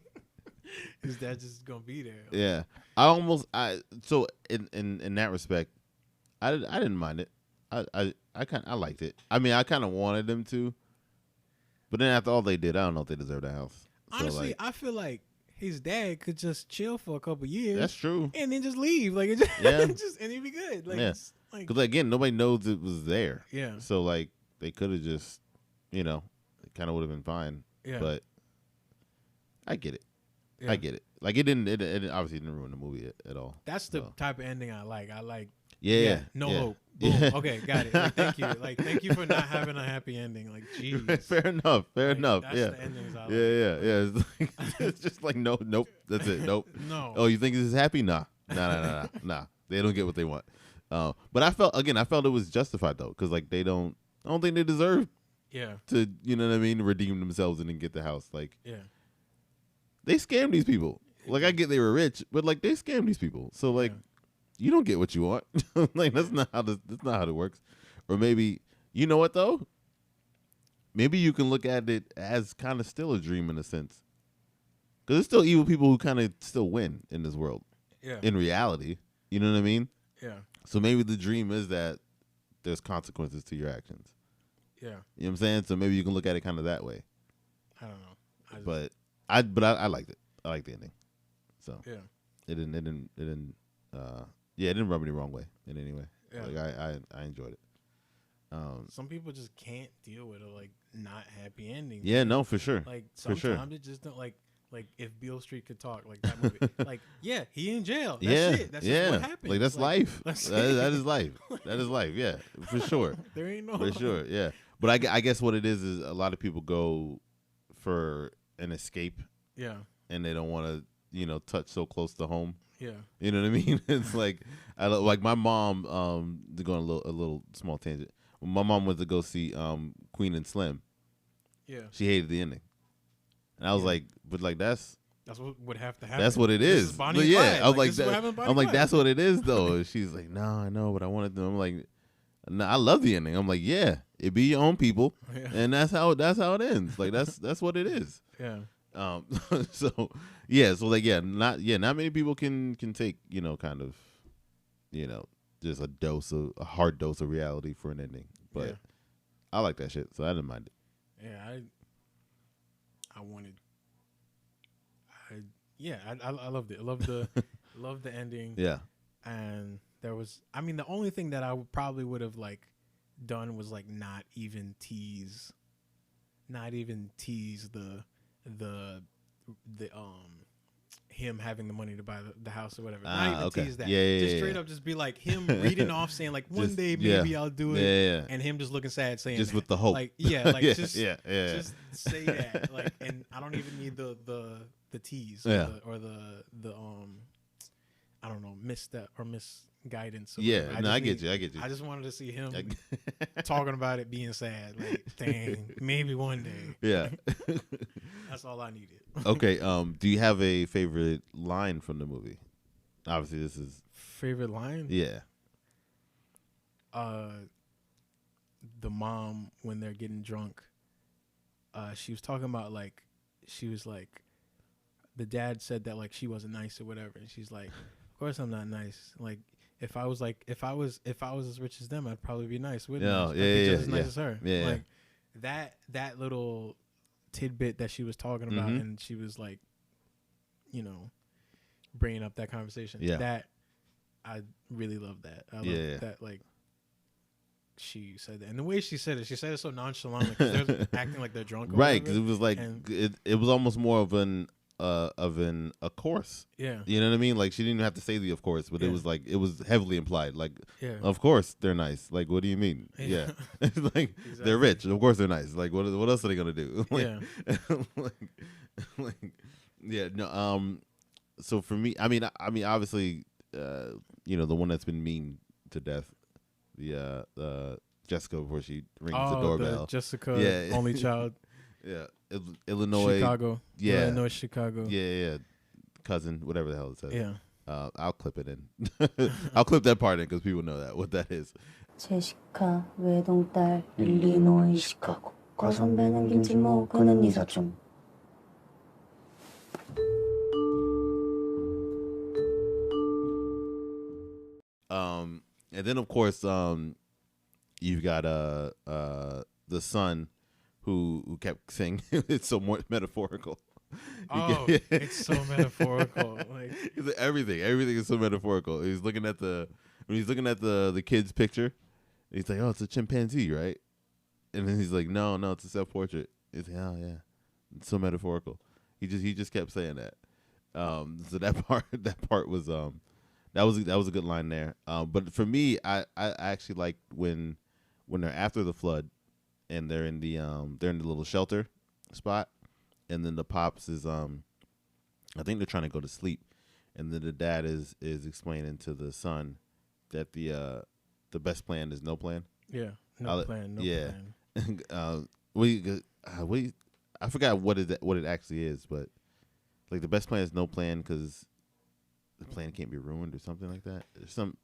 his dad's just gonna be there. Yeah, so in that respect, I didn't mind it. I liked it. I mean, I kind of wanted them to, but then after all they did, I don't know if they deserve the house. Honestly, so, I feel like his dad could just chill for a couple years. That's true, and then just leave. Like, it just, and he'd be good. Like, yeah, because again, nobody knows it was there. Yeah, so like they could have just, it kind of would have been fine. Yeah, but I get it. Yeah. I get it. Like it obviously didn't ruin the movie at all. That's the type of ending I like. No yeah. hope. Boom. Yeah. Okay, got it. Like, thank you. Like thank you for not having a happy ending. Like jeez. Fair enough. That's the endings I like. Yeah. It's just like nope. That's it. Nope. No. Oh, you think this is happy? Nah. They don't get what they want. But I felt it was justified though, because like I don't think they deserve. Yeah. To redeem themselves and then get the house. Like. Yeah. They scammed these people. Like I get they were rich, but like they scammed these people. So like, you don't get what you want. Like that's not how it works. Or maybe you know what though? Maybe you can look at it as kind of still a dream in a sense, because there's still evil people who kind of still win in this world. Yeah. In reality, you know what I mean? Yeah. So maybe the dream is that there's consequences to your actions. Yeah. You know what I'm saying? So maybe you can look at it kind of that way. I don't know. But I liked it. I liked the ending. So yeah, it didn't rub me the wrong way in any way. Yeah. Like I enjoyed it. Some people just can't deal with a like not happy ending. Yeah, no, for sure. Like sometimes it just don't like. Like if Beale Street could talk, like that movie. Like yeah, he in jail. That's yeah, it. That's just what happened. Like that's life. That is life. That is life. Yeah, for sure. There ain't no for sure. Yeah, but I guess what it is a lot of people go for an escape. Yeah, and they don't want to touch so close to home. Yeah, you know what I mean. It's like like my mom. To go on a little small tangent. When my mom went to go see Queen and Slim. Yeah, she hated the ending, and I was like, but like that's what would have to happen. That's what it is. Bonnie and Clyde. I was like, I'm like that's what it is though. And she's like, no, I know, but I wanted to. I'm like, no, I love the ending. I'm like, yeah, it be your own people, and that's how it ends. Like that's what it is. Yeah. So yeah, so like not many people can take kind of just a hard dose of reality for an ending, but I like that shit, so I didn't mind it. Yeah, I wanted. I loved it. I loved the ending. Yeah, and there was. I mean, the only thing that I probably would have like done was like not even tease the him having the money to buy the house or whatever. Not even tease that. Just straight up just be like him reading off saying like one day maybe I'll do it. And him just looking sad saying just that. With the hope. Like just say that. Like, and I don't even need the tease or the I don't know, misstep or misguidance. Or I get you. I just wanted to see him talking about it being sad. Like, dang, maybe one day. Yeah. That's all I needed. Okay. Do you have a favorite line from the movie? Obviously, this is favorite line. Yeah. The mom when they're getting drunk. She was talking about like she was like, the dad said that like she wasn't nice or whatever, and she's like, of course I'm not nice. Like if I was as rich as them, I'd probably be nice, wouldn't I? Just as nice as her. Yeah. Like that little tidbit that she was talking about, and she was like, bringing up that conversation. Yeah. That I really love that. I love that like she said that, and the way she said it so nonchalantly because they're acting like they're drunk. Right, because it was like it was almost more of a course. Yeah. You know what I mean? Like she didn't even have to say the of course, but it was like it was heavily implied. Like of course they're nice. Like what do you mean? Yeah. It's like they're rich. Of course they're nice. Like what else are they gonna do? So for me, I mean obviously the one that's been memed to death, the Jessica before she rings the doorbell. Jessica only child. Yeah, Illinois, Chicago. Yeah, Illinois, Chicago. Yeah. Cousin, whatever the hell it says. Yeah. I'll clip it in. I'll clip that part in because people know what that is. 제시카 외동딸 일리노이 시카고 거선배는 김치모 그는 네 사촌. And then of course you've got the son. Who kept saying it's so more metaphorical. It's so metaphorical. Like everything is so metaphorical. He's looking at the kid's picture. He's like, oh, it's a chimpanzee, right? And then he's like, no, it's a self-portrait. He's like, oh yeah, it's so metaphorical. He just kept saying that. So that part was that was a good line there. But for me, I actually like when they're after the flood. And they're in the little shelter spot, and then the pops is I think they're trying to go to sleep, and then the dad is explaining to the son that the best plan is no plan. Yeah, no plan. I forgot what it actually is, but like the best plan is no plan because the plan can't be ruined or something like that.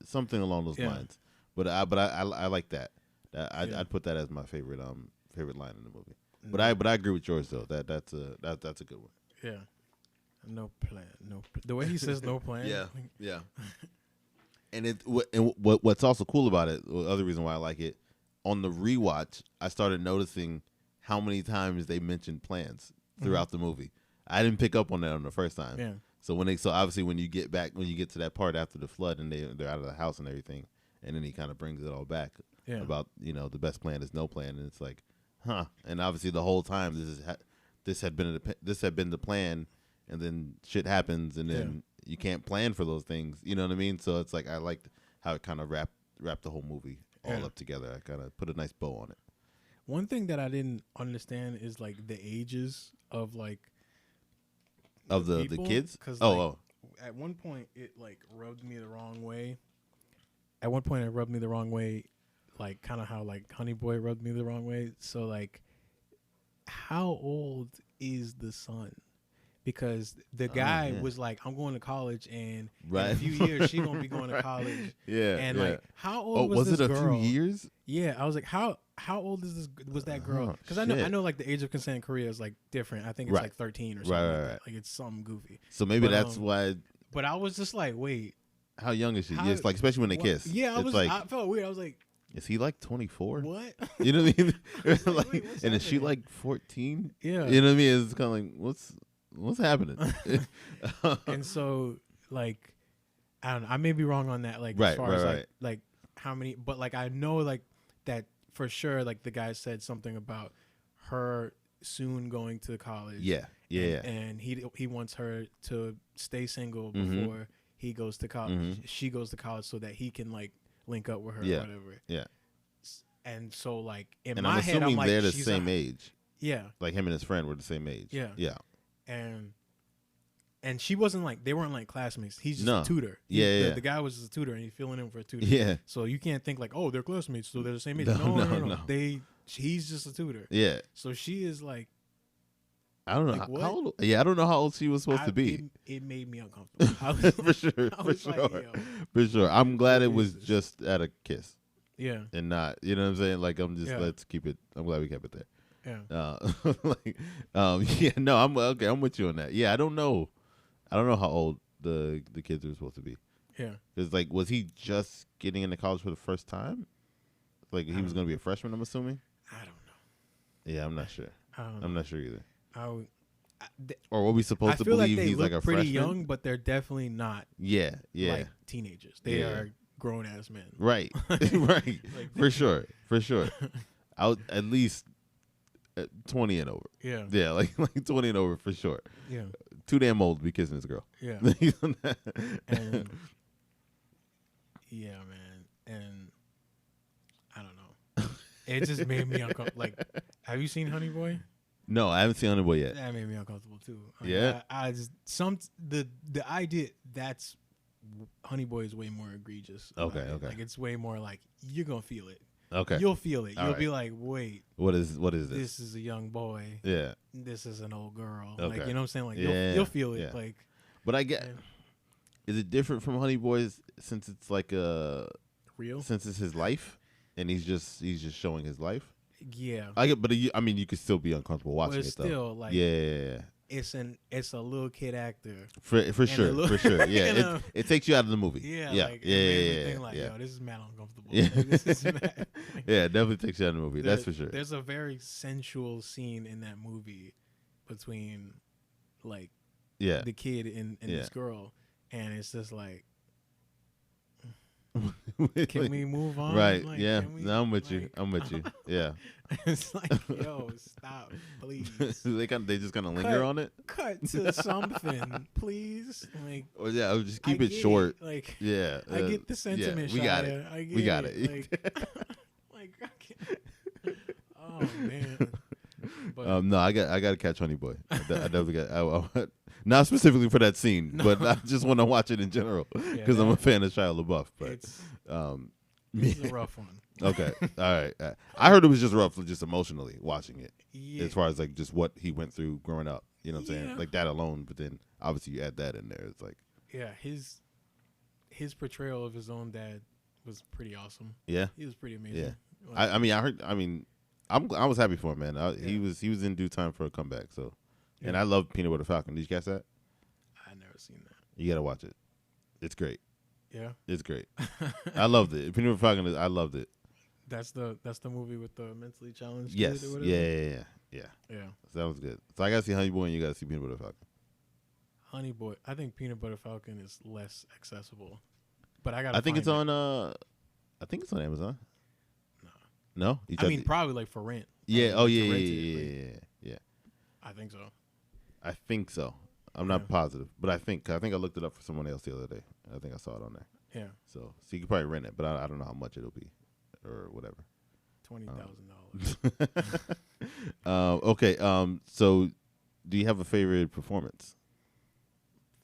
Something along those lines. But I like that. I'd put that as my favorite line in the movie. But I agree with yours though. That's a good one. Yeah. No plan. The way he says no plan. Yeah. And what's also cool about it, the other reason why I like it, on the rewatch, I started noticing how many times they mentioned plans throughout the movie. I didn't pick up on that on the first time. Yeah. So obviously when you get to that part after the flood and they're out of the house and everything, and then he kind of brings it all back. Yeah. About the best plan is no plan, and it's like, and obviously the whole time this had been the plan, and then shit happens, and then you can't plan for those things. You know what I mean? So it's like I liked how it kind of wrapped the whole movie all up together. I kind of put a nice bow on it. One thing that I didn't understand is like the ages of like the kids. Because at one point it like rubbed me the wrong way. Like kind of how like Honey Boy rubbed me the wrong way. So like, how old is the son? Because the guy was like, I'm going to college, and in a few years she gonna be going to college. And like, how old was this girl? Was it a few years? Yeah, I was like, how old is this? Was that girl? Because I know like the age of consent in Korea is like different. I think it's like 13 or something. Right. Like it's something goofy. So maybe that's why. But I was just like, wait, how young is she? Yeah, it's like especially when they kiss. Yeah, I felt weird. I was like, is he like 24? What? You know what I mean? Like, wait, and is she like 14? Yeah. You know what I mean? It's kind of like what's happening? And so like, I don't know. I may be wrong on that. Like as far as like how many, but like I know like that for sure. Like the guy said something about her soon going to college. Yeah. And he wants her to stay single before he goes to college. She goes to college so that he can like link up with her or whatever. Yeah. And so like in and my head, I'm like, they're the same age. Yeah. Like him and his friend were the same age. Yeah. Yeah. And she wasn't like, they weren't like classmates. He's just a tutor. The guy was just a tutor, and he's filling in for a tutor. Yeah. So you can't think like, oh, they're classmates, so they're the same age. No. He's just a tutor. Yeah. So she is like, I don't know like, how old. Yeah, I don't know how old she was supposed to be. It made me uncomfortable. For sure. I'm glad it was just at a kiss. Yeah. And not, you know what I'm saying? Like I'm just let's keep it. I'm glad we kept it there. Yeah. I'm okay. I'm with you on that. Yeah, I don't know how old the kids are supposed to be. Yeah. Because like, was he just getting into college for the first time? Like he was going to be a freshman, I'm assuming. I don't know. Yeah, I'm not sure. I'm not sure either. Or were we supposed to believe he's like a freshman? Pretty young, but they're definitely not. Yeah. Like teenagers. They are grown ass men. Right. Right. For sure. Out at least 20 and over. Yeah. Yeah, like 20 and over for sure. Yeah. Too damn old to be kissing this girl. Yeah. And yeah, man. And I don't know. It just made me uncomfortable. Like, have you seen Honey Boy? No, I haven't seen Honey Boy yet. That made me uncomfortable too. Yeah. I just the idea that's Honey Boy is way more egregious. Okay. Like it's way more like you're gonna feel it. Okay. You'll feel it. You'll be like, wait. What is this? This is a young boy. Yeah. This is an old girl. Okay. Like, you know what I'm saying? Like you'll feel it. Yeah. Like, but I get. Is it different from Honey Boys since it's like real? Since it's his life, and he's just showing his life. Yeah. I get, but I mean, you could still be uncomfortable watching it though. Still like It's a little kid actor for sure. Yeah, it takes you out of the movie. Yeah. Yo, this is mad uncomfortable. Yeah, like, this is mad. Yeah, it definitely takes you out of the movie. That's for sure. There's a very sensual scene in that movie between like the kid and this girl, and it's just like. Can we move on? Right. Like, yeah. No, I'm with you. Yeah. It's like, yo, stop, please. They just kind of linger on it. Cut to something, please. Like, or just keep it short. Like, yeah. I get the sentiment. We got it. We got it. Like, I can't. Oh man. But, no, I got to catch Honey Boy. I definitely got. Not specifically for that scene, but I just want to watch it in general because I'm a fan of Shia LaBeouf. But it's a rough one. Okay, all right. I heard it was just rough, just emotionally watching it. Yeah. As far as like just what he went through growing up, you know what I'm saying? Like that alone, but then obviously you add that in there. It's like his portrayal of his own dad was pretty awesome. Yeah, he was pretty amazing. Yeah, like, I was happy for him, man. He was in due time for a comeback. So. Yeah. And I love Peanut Butter Falcon. Did you catch that? I never seen that. You gotta watch it. It's great. Yeah, it's great. I loved it. Peanut Butter Falcon. I loved it. That's the movie with the mentally challenged yes. kid or whatever? Yeah. So that was good. So I gotta see Honey Boy and you gotta see Peanut Butter Falcon. Honey Boy. I think Peanut Butter Falcon is less accessible, but I think it's on. I think it's on Amazon. No. I mean, probably like for rent. Yeah. Oh yeah. I think so. I'm not positive, but I think I looked it up for someone else the other day. I think I saw it on there. Yeah. So you could probably rent it, but I don't know how much it'll be, or whatever. $20,000. Okay. So do you have a favorite performance?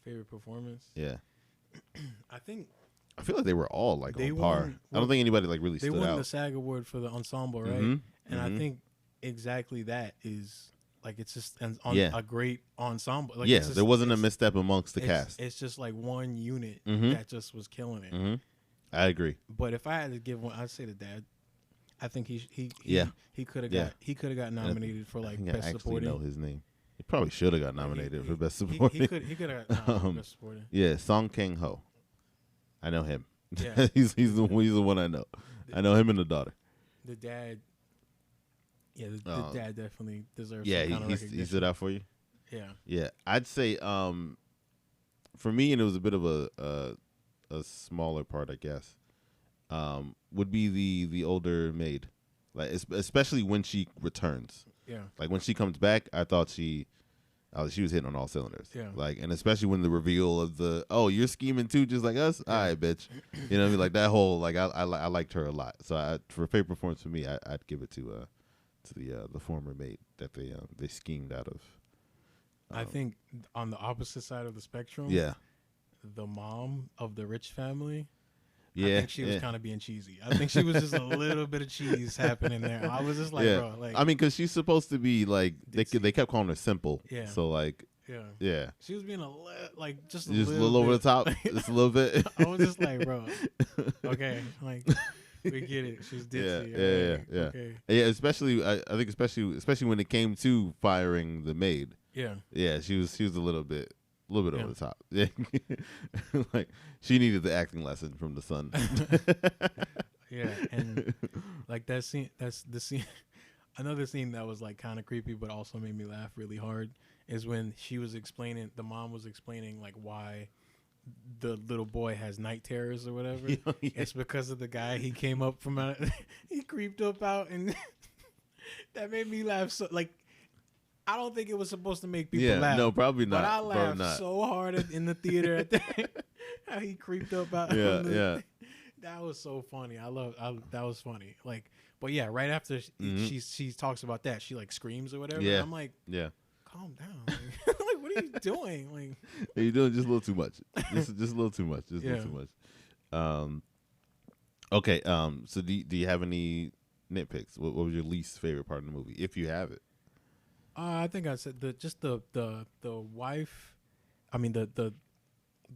Favorite performance? Yeah. I feel like they were all like they on par. won, I don't think anybody like really they stood won out. the SAG award for the ensemble, right? Mm-hmm. And I think exactly that is like it's just a great ensemble. Like, it's just, there wasn't a misstep amongst the cast. It's just like one unit that just was killing it. Mm-hmm. I agree. But if I had to give one, I'd say the dad. I think he could have got nominated for like best supporting. I actually know his name. He probably should have got nominated for best supporting. He could have got nominated for best supporting. Yeah, Song Kang Ho. I know him. Yeah. he's the one I know. I know him and the daughter. The dad. Yeah, the dad definitely deserves. Yeah, some kind of recognition. he stood out for you. Yeah. Yeah, I'd say for me, and it was a bit of a smaller part, I guess. Would be the older maid, like especially when she returns. Yeah. Like when she comes back, I thought she was hitting on all cylinders. Yeah. Like, and especially when the reveal of you're scheming too, just like us. Yeah. All right, bitch. You know what I mean? Like that whole I liked her a lot. So for a favorite performance for me, I'd give it to the former maid that they schemed out of. I think on the opposite side of the spectrum. Yeah. The mom of the rich family. Yeah, I think she was kind of being cheesy. I think she was just a little bit of cheese happening there. I was just like, bro, like. I mean, because she's supposed to be like they kept calling her simple. Yeah. So like. Yeah. She was being just a little over the top, just a little bit. I was just like, bro, okay, like we get it. She's ditzy. Yeah. Okay. Yeah, especially I think especially when it came to firing the maid. Yeah. Yeah, she was a little bit over the top. Yeah. Like she needed the acting lesson from the son. Yeah, and like that's the scene. Another scene that was like kind of creepy, but also made me laugh really hard is when the mom was explaining like why the little boy has night terrors or whatever. Yeah. It's because of the guy he came up from out. He creeped up out, and that made me laugh. So like. I don't think it was supposed to make people laugh. No, probably not. But I laughed so hard in the theater at that. How he creeped up out. Yeah. That was so funny. That was funny. Like, but yeah, right after she talks about that, she like screams or whatever. Yeah. I'm like, yeah, calm down. Like, what are you doing? Like, you're doing just a little too much. Just a little too much. Just a little too much. Okay. So do you have any nitpicks? What was your least favorite part of the movie, if you have it? I think I said the wife. I mean the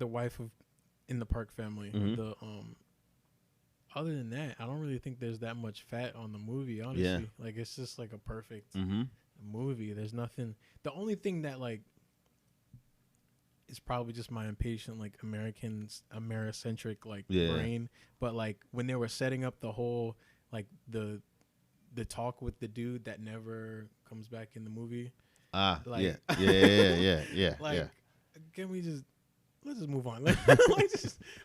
wife of in the Park family. The other than that, I don't really think there's that much fat on the movie. Honestly, like it's just like a perfect movie. There's nothing. The only thing that like is probably just my impatient like Americentric like brain. But like when they were setting up the whole like the talk with the dude that never comes back in the movie. Like, yeah. Like, can we let's just move on. Like,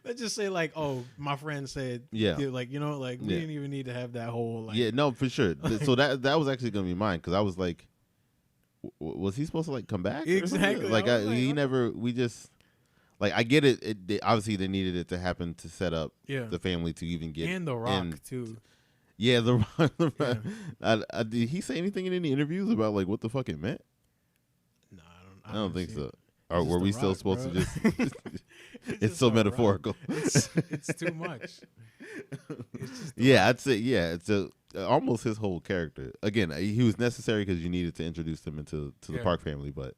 let's just say like, oh, my friend said, like, you know, like we didn't even need to have that whole like. Yeah, no, for sure. So that was actually gonna be mine because I was like, was he supposed to like come back? Exactly. Like he never. We just. Like I get it. Obviously they needed it to happen to set up the family to even get and The Rock too. Yeah, the Rock. Did he say anything in any interviews about like what the fuck it meant? No, I don't think so. Or were we Rock, still supposed bro. to just? It's so metaphorical. It's too much. I'd say it's almost his whole character. Again, he was necessary because you needed to introduce him into the Park family, but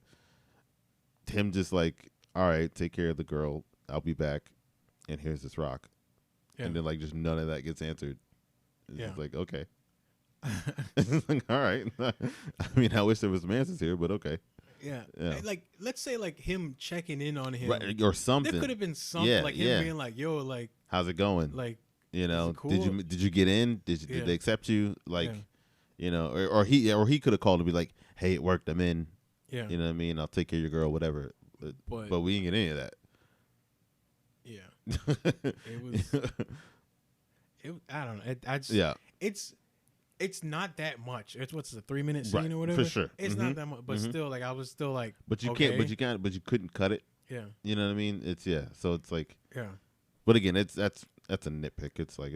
him just like, all right, take care of the girl. I'll be back, and here's this rock, and then like just none of that gets answered. It's just like, okay. It's like, all right. I mean, I wish there was some answers here, but okay. Yeah. Like, let's say, like, him checking in on him. Right, or something. There could have been something, like him being like, yo, like. How's it going? Like, you know, cool? did you get in? Did they accept you? Like, you know, or he could have called and be like, hey, it worked. I'm in. Yeah. You know what I mean? I'll take care of your girl, whatever. But we didn't get any of that. Yeah. It was. I don't know. It's it's not that much. It's what's the 3-minute scene or whatever. For sure. It's not that much, but still, like I was still like. But you okay. can't. But you couldn't cut it. Yeah. You know what I mean? It's So it's like. Yeah. But again, that's a nitpick. It's like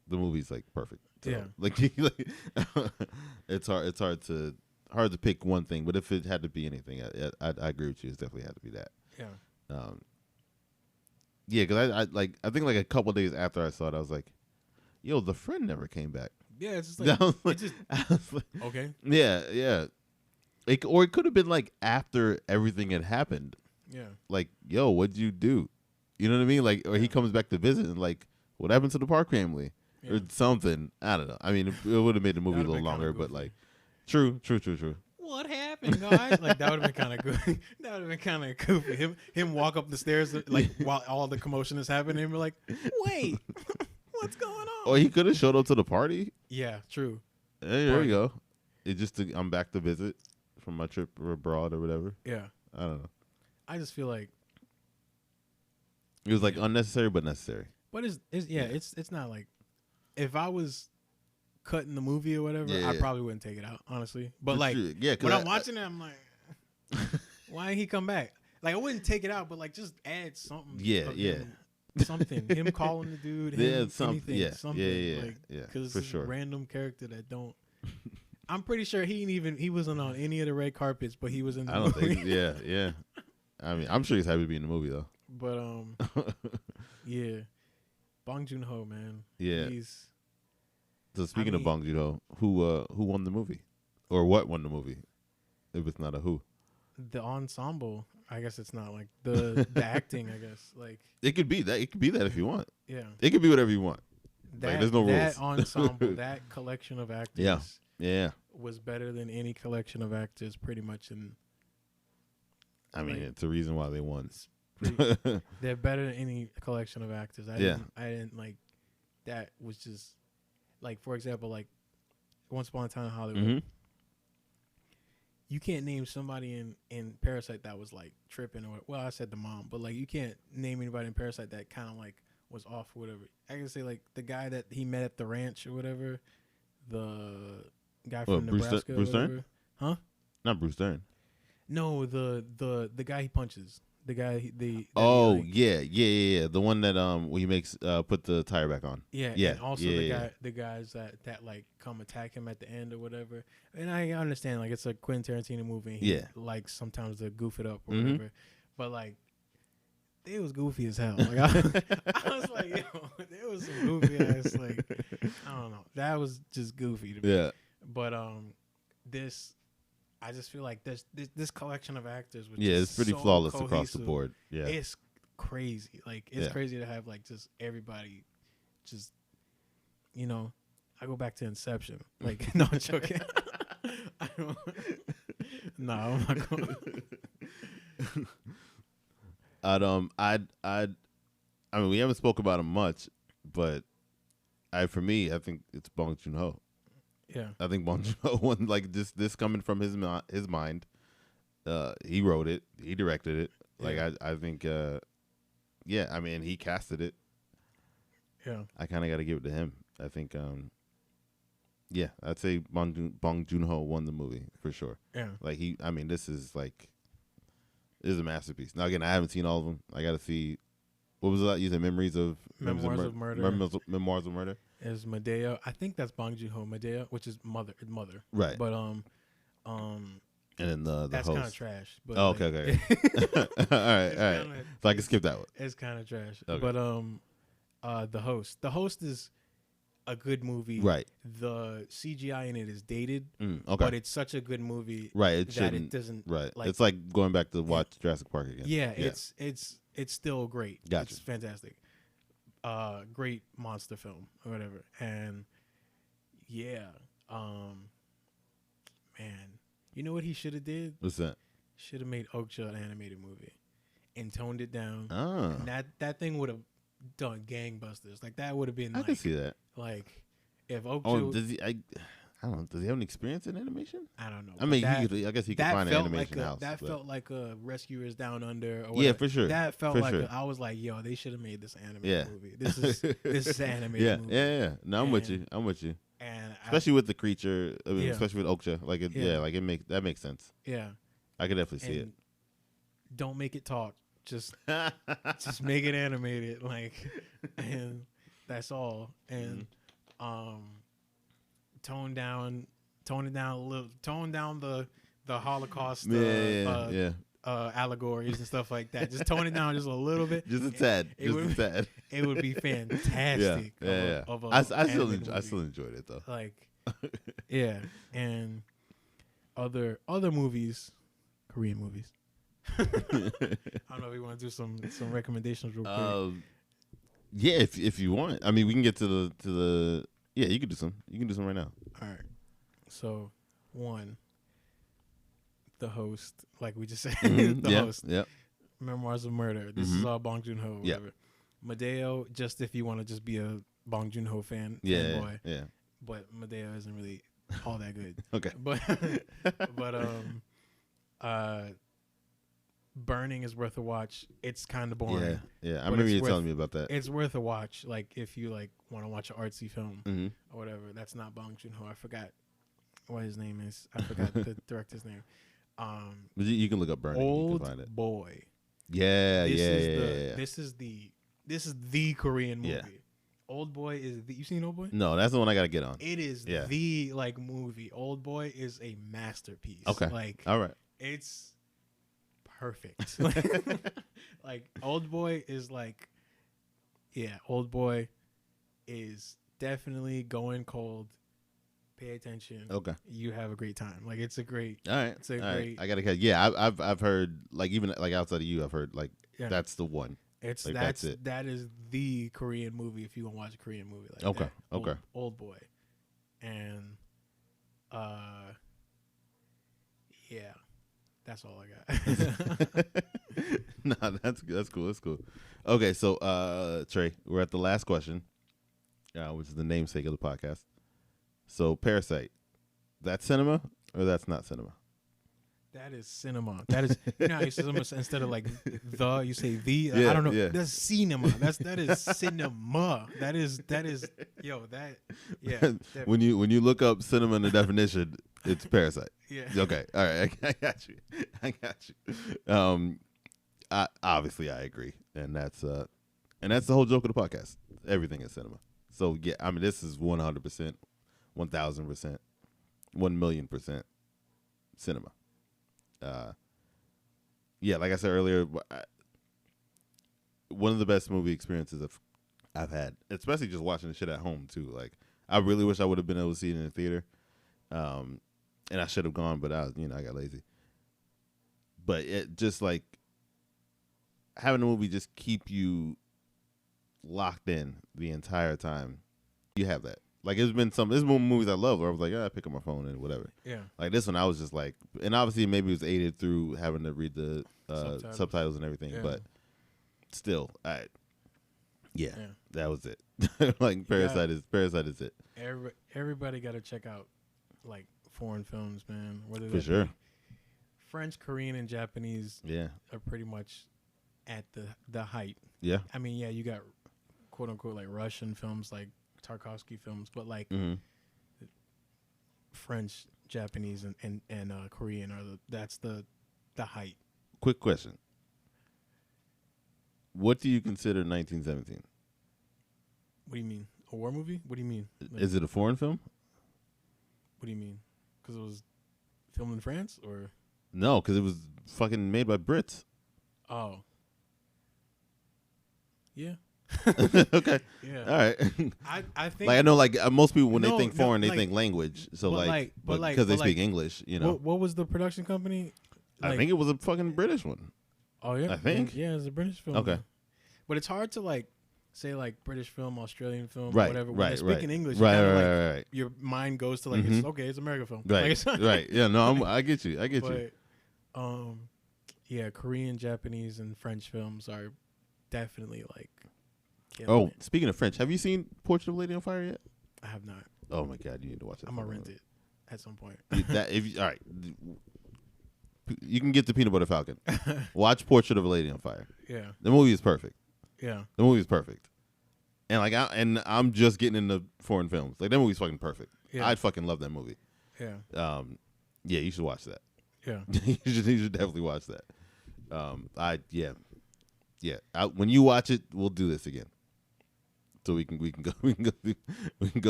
the movie's like perfect. So, yeah. Like it's hard to pick one thing. But if it had to be anything, I agree with you. It definitely had to be that. Yeah. Yeah, because I think like a couple of days after I saw it, I was like, yo, the friend never came back. Yeah, it's just like, I was like okay. Yeah. Or it could have been like after everything had happened. Yeah. Like, yo, what'd you do? You know what I mean? Like, or he comes back to visit and like, what happened to the Park family? Or something. I don't know. I mean, it would have made the movie a little longer, but like, true. What happened, guys? Like that would have been kind of good. That would have been kind of goofy. Him walk up the stairs like while all the commotion is happening, and be like, "Wait, what's going on?" Or he could have showed up to the party. Yeah, true. Hey, there you go. It just I'm back to visit from my trip abroad or whatever. Yeah, I don't know. I just feel like it was like unnecessary but necessary. But it's not like if I was cutting the movie or whatever, I probably wouldn't take it out, honestly. But like, when I'm watching it, I'm like, why didn't he come back? Like, I wouldn't take it out, but like, just add something. Yeah. Something. Him calling the dude. Something. Yeah. Like, because for it's sure. a random character that don't. I'm pretty sure he wasn't on any of the red carpets, but he was in the movie. Think. Yeah. I mean, I'm sure he's happy to be in the movie though. But yeah, Bong Joon-ho, man. Yeah. So speaking of Bong Joon-ho, who won the movie, or what won the movie? If it's not a who, the ensemble. I guess it's not like the acting. I guess like it could be that. It could be that if you want. Yeah. It could be whatever you want. Like, there's no rules. That ensemble, that collection of actors, yeah, was better than any collection of actors, pretty much. I mean, it's a reason why they won. They're better than any collection of actors. I didn't like. That was just. Like, for example, like Once Upon a Time in Hollywood, mm-hmm. You can't name somebody in Parasite that was like tripping, or well, I said the mom, but like you can't name anybody in Parasite that kind of like was off or whatever. I can say like the guy that he met at the ranch or whatever, the guy from Nebraska, Bruce Dern? Huh? Not Bruce Dern. No, the guy he punches. The guy the the one that when he makes put the tire back on. Yeah. And also the guys that like come attack him at the end or whatever. And I understand like it's a Quentin Tarantino movie. And he likes sometimes to goof it up or whatever. But like it was goofy as hell. Like I was like, yo, there was some goofy ass like I don't know. That was just goofy to me. Yeah. But I just feel like this collection of actors was it's pretty flawless across the board. Yeah, it's crazy. Like it's crazy to have like just everybody, just I go back to Inception. Like no, I'm joking. No, I'm not going. I mean, we haven't spoke about him much, but for me, I think it's Bong Joon-ho. Yeah, I think Bong Joon-ho won, like this coming from his mind. He wrote it, he directed it. Like I think, I mean, he casted it. Yeah, I kind of got to give it to him. I think, I'd say Bong Joon-ho won the movie for sure. Yeah, like this is a masterpiece. Now again, I haven't seen all of them. I got to see. What was that? You said Memoirs of Murder. Memoirs of Murder. Is Medea? I think that's Bong Joon-ho. Medea, which is mother, right? But and then the that's host. Kind of trash. But okay. all right. So I can skip that one. It's kind of trash. Okay. But the host is a good movie. Right. The CGI in it is dated. Okay. But it's such a good movie. Right. It doesn't. Right. Like, it's like going back to watch Jurassic Park again. Yeah. It's still great. Gotcha. It's fantastic. Great monster film or whatever. And man, you know what he should have did? What's that? Should have made Okja an animated movie and toned it down. Oh. And that thing would have done gangbusters. Like that would have been. I can see that. Like if Okja. Oh, does he? I don't know. Does he have any experience in animation? I don't know. I mean, I guess he could find an animation house. That felt like a Rescuers Down Under. Or whatever. Yeah, for sure. That felt like I was like, yo, they should have made this animated movie. This is an animated movie. Yeah. No, I'm with you. And especially with the creature. I mean, especially with Okja. Like it, like that makes sense. Yeah, I could definitely see it. Don't make it talk. Just make it animated. Like, and that's all. And tone down a little. Tone down the Holocaust. Allegories and stuff like that. Just tone it down just a little bit. Just a tad. It would be fantastic. I still enjoyed it though. Like, yeah, and other movies, Korean movies. I don't know if you want to do some recommendations real quick. Yeah, if you want. I mean, we can get to the. Yeah, you can do some. You can do some right now. All right. So, one. The Host, like we just said, Host. Yep. Memoirs of Murder. This is all Bong Joon-ho. Whatever. Madeo, just if you want to just be a Bong Joon-ho fanboy. Yeah. But Madeo isn't really all that good. Okay. But Burning is worth a watch. It's kind of boring. Yeah. I remember you telling me about that. It's worth a watch. Like if you like want to watch an artsy film or whatever. That's not Bong Joon-ho. I forgot what his name is. I forgot the director's name. You can look up Burning. Old you can find it. Boy. This is the Korean movie. Yeah. Old Boy is you seen Old Boy? No, that's the one I gotta get on. It is the like movie. Old Boy is a masterpiece. Okay. Like all right. It's perfect. Like Old Boy is like Old Boy is definitely going cold. Pay attention. Okay. You have a great time. Like it's a great. All right. It's a great. Right. I gotta catch. Yeah, I've heard like even like outside of you, I've heard like that's the one. It's like, that's it. That is the Korean movie if you want to watch a Korean movie like that. Okay. Old Boy, and that's all I got. Nah, that's cool. That's cool. Okay, so Trey, we're at the last question, which is the namesake of the podcast. So Parasite, that's cinema or that's not cinema? That is cinema. That is how you say cinema instead of like you say the. Yeah, I don't know. Yeah. That's cinema. That is cinema. That is Yeah. when you look up cinema in the definition, it's Parasite. Yeah. Okay. All right. I got you. Obviously I agree, and that's the whole joke of the podcast. Everything is cinema. So yeah, I mean this is 100%. 1,000%, 1,000,000% cinema. Like I said earlier, one of the best movie experiences I've had, especially just watching the shit at home too. Like I really wish I would have been able to see it in the theater, and I should have gone, but I got lazy. But it just like having a movie just keep you locked in the entire time. You have that. Like there's been movies I love where I was like, I pick up my phone and whatever. Yeah. Like this one, I was just like, and obviously maybe it was aided through having to read the subtitles and everything, but still, that was it. Like Parasite is it. Everybody got to check out like foreign films, man. Whether for sure. French, Korean, and Japanese. Are pretty much at the height. Yeah. I mean, you got quote unquote like Russian films like Tarkovsky films, but like French, Japanese, and Korean that's the height. Quick question: what do you consider 1917? What do you mean? A war movie? What do you mean? Like, is it a foreign film? What do you mean? Because it was filmed in France, or no? Because it was fucking made by Brits. Oh. Yeah. Okay. Yeah. All right. I think like I know like most people when they think foreign they think language. So but because they speak English, What was the production company? I think it was a fucking British one. Oh yeah. I think. Yeah, it's a British film. Okay. But it's hard to like say like British film, Australian film, right, whatever. When right, they're speaking English, right. Your mind goes to like it's American film. Right. Like, right. Yeah, no, I get you. But, yeah, Korean, Japanese, and French films are definitely like. Speaking of French, have you seen Portrait of a Lady on Fire yet? I have not. Oh my God, you need to watch it. I'm gonna rent it at some point. All right, you can get the Peanut Butter Falcon. Watch Portrait of a Lady on Fire. Yeah, the movie is perfect. Yeah, the movie is perfect. And like I'm just getting into foreign films. Like that movie's fucking perfect. Yeah. I'd fucking love that movie. Yeah. Yeah, you should watch that. Yeah. you should definitely watch that. When you watch it, we'll do this again. So we can go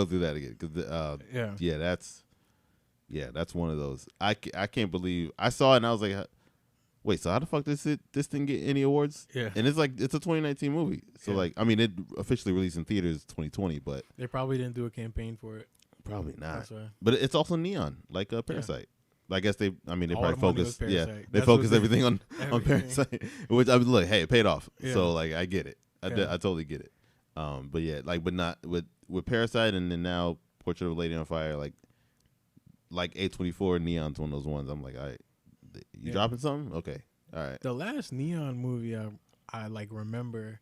through that again. Cause that's one of those. I can't believe I saw it and I was like, wait, so how the fuck this didn't get any awards? Yeah. And it's like it's a 2019 movie. So like I mean it officially released in theaters 2020, but they probably didn't do a campaign for it. Probably not. That's why. But it's also neon, like Parasite. I guess they probably focus. Yeah, they That's focus what everything on Parasite. Which I mean, look, hey, it paid off. Yeah. So like, I get it. I totally get it. But yeah, like, but not with Parasite, and then now Portrait of a Lady on Fire, like A24 Neon's one of those ones. I'm like, all right, you dropping something? Okay, all right. The last Neon movie I like remember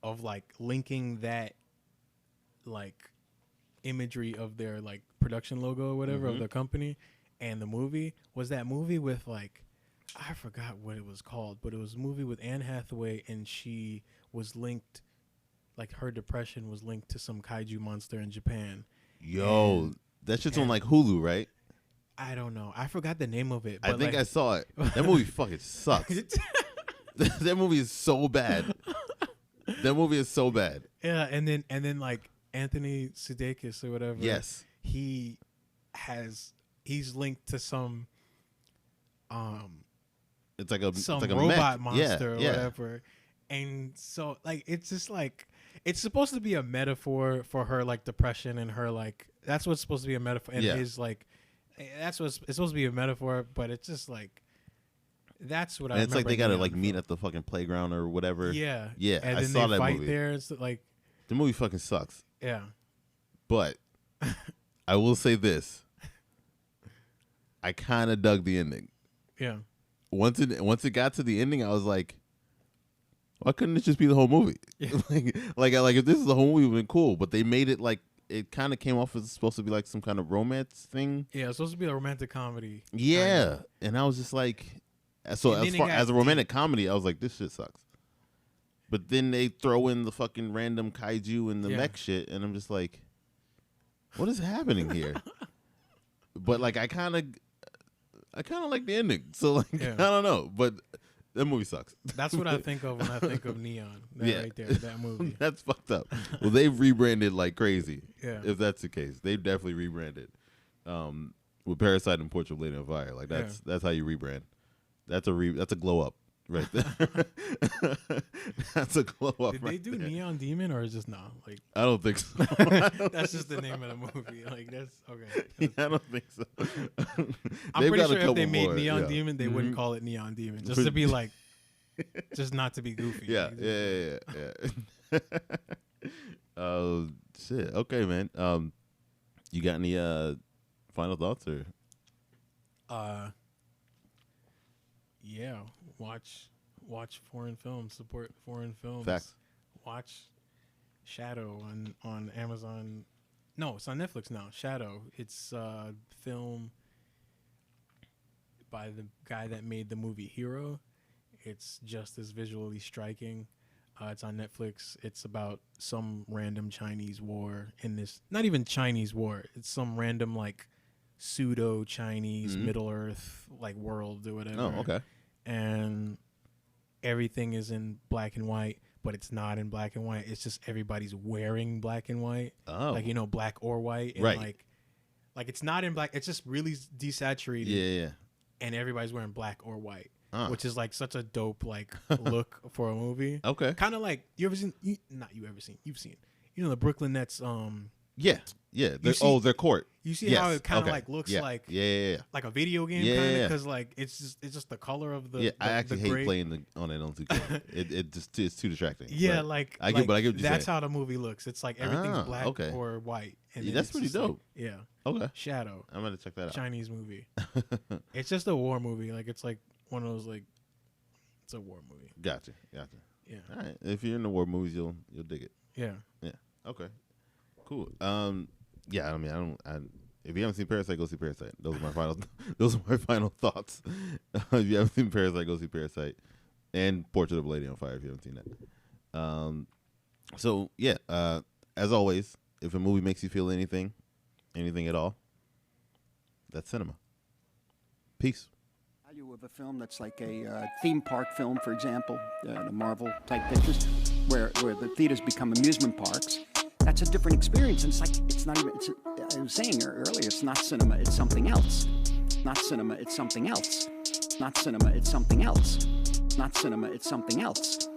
of like linking that like imagery of their like production logo or whatever of the company and the movie was that movie with like I forgot what it was called, but it was a movie with Anne Hathaway and she was linked, like her depression was linked to some kaiju monster in Japan. Yo, that shit's on like Hulu, right? I don't know. I forgot the name of it. But I think like, I saw it. That movie fucking sucks. That movie is so bad. That movie is so bad. Yeah, and then like Anthony Sudeikis or whatever. Yes. He's linked to some it's like a robot mech. monster or whatever. And so like it's just like it's supposed to be a metaphor for her like depression and her like that's what's supposed to be a metaphor and his like that's what's it's supposed to be a metaphor, but it's just like that's what I remember. It's like they gotta like meet at the fucking playground or whatever. Yeah. Yeah. And I then saw they that fight movie. there. It's like the movie fucking sucks. yeah. But I will say this. I kinda dug the ending. Yeah. Once it got to the ending, I was like, why couldn't it just be the whole movie? Yeah. like if this is the whole movie, it would have been cool. But they made it like it kind of came off as supposed to be like some kind of romance thing. Yeah, it's supposed to be a romantic comedy. Yeah, kinda. and I was just like, so as a romantic comedy, I was like, this shit sucks. But then they throw in the fucking random kaiju and the mech shit, and I'm just like, what is happening here? But like, I kind of like the ending, so like I don't know, but that movie sucks. That's what I think of when I think of Neon. Right there, that movie. That's fucked up. Well, they've rebranded like crazy. Yeah. If that's the case, they've definitely rebranded. With Parasite and Portrait of a Lady on Fire, like that's how you rebrand. That's a glow up right there. That's a glow up. Did they do there. Neon Demon or is just no? Like I don't think so. that's just the name of the movie. Like that's okay. Yeah, I don't think so. I'm pretty sure if they made more, Neon Demon, they wouldn't call it Neon Demon, just to be like, just not to be goofy. Yeah. Oh shit. Okay, man. You got any final thoughts or? Yeah. Watch foreign films. Support foreign films. Facts. Watch Shadow on Amazon. No, it's on Netflix now. Shadow. It's a film by the guy that made the movie Hero. It's just as visually striking. It's on Netflix. It's about some random Chinese war in this. Not even Chinese war. It's some random like pseudo Chinese Middle Earth like world or whatever. Oh, okay. And everything is in black and white, but it's not in black and white. It's just everybody's wearing black and white. Oh. Like, black or white. And right. Like it's not in black. It's just really desaturated. Yeah. And everybody's wearing black or white. Which is like such a dope like look for a movie. Okay. Kind of like you've seen. You know the Brooklyn Nets. Yeah. Their court. You see how it kind of like looks like like a video game kind of because like it's just the color of the. Yeah, I actually hate gray. playing on it on 2K. it's too distracting. Yeah, but I get what you're that's saying. how the movie looks. It's like everything's black or white. And that's pretty dope. Like, Okay. Shadow. I'm gonna check that out. Chinese movie. It's just a war movie. Like it's like one of those like it's a war movie. Gotcha. Yeah. All right. If you're into war movies, you'll dig it. Yeah. Okay. Cool. Yeah. I mean, if you haven't seen Parasite, go see Parasite. Those are my final thoughts. If you haven't seen Parasite, go see Parasite, and Portrait of a Lady on Fire if you haven't seen that. So yeah, as always, if a movie makes you feel anything at all, that's cinema. Peace. Value of a film that's like a theme park film, for example, the Marvel type pictures, where the theaters become amusement parks. That's a different experience, and it's not even. I was saying earlier, it's not cinema, it's something else. Not cinema, it's something else. Not cinema, it's something else. Not cinema, it's something else.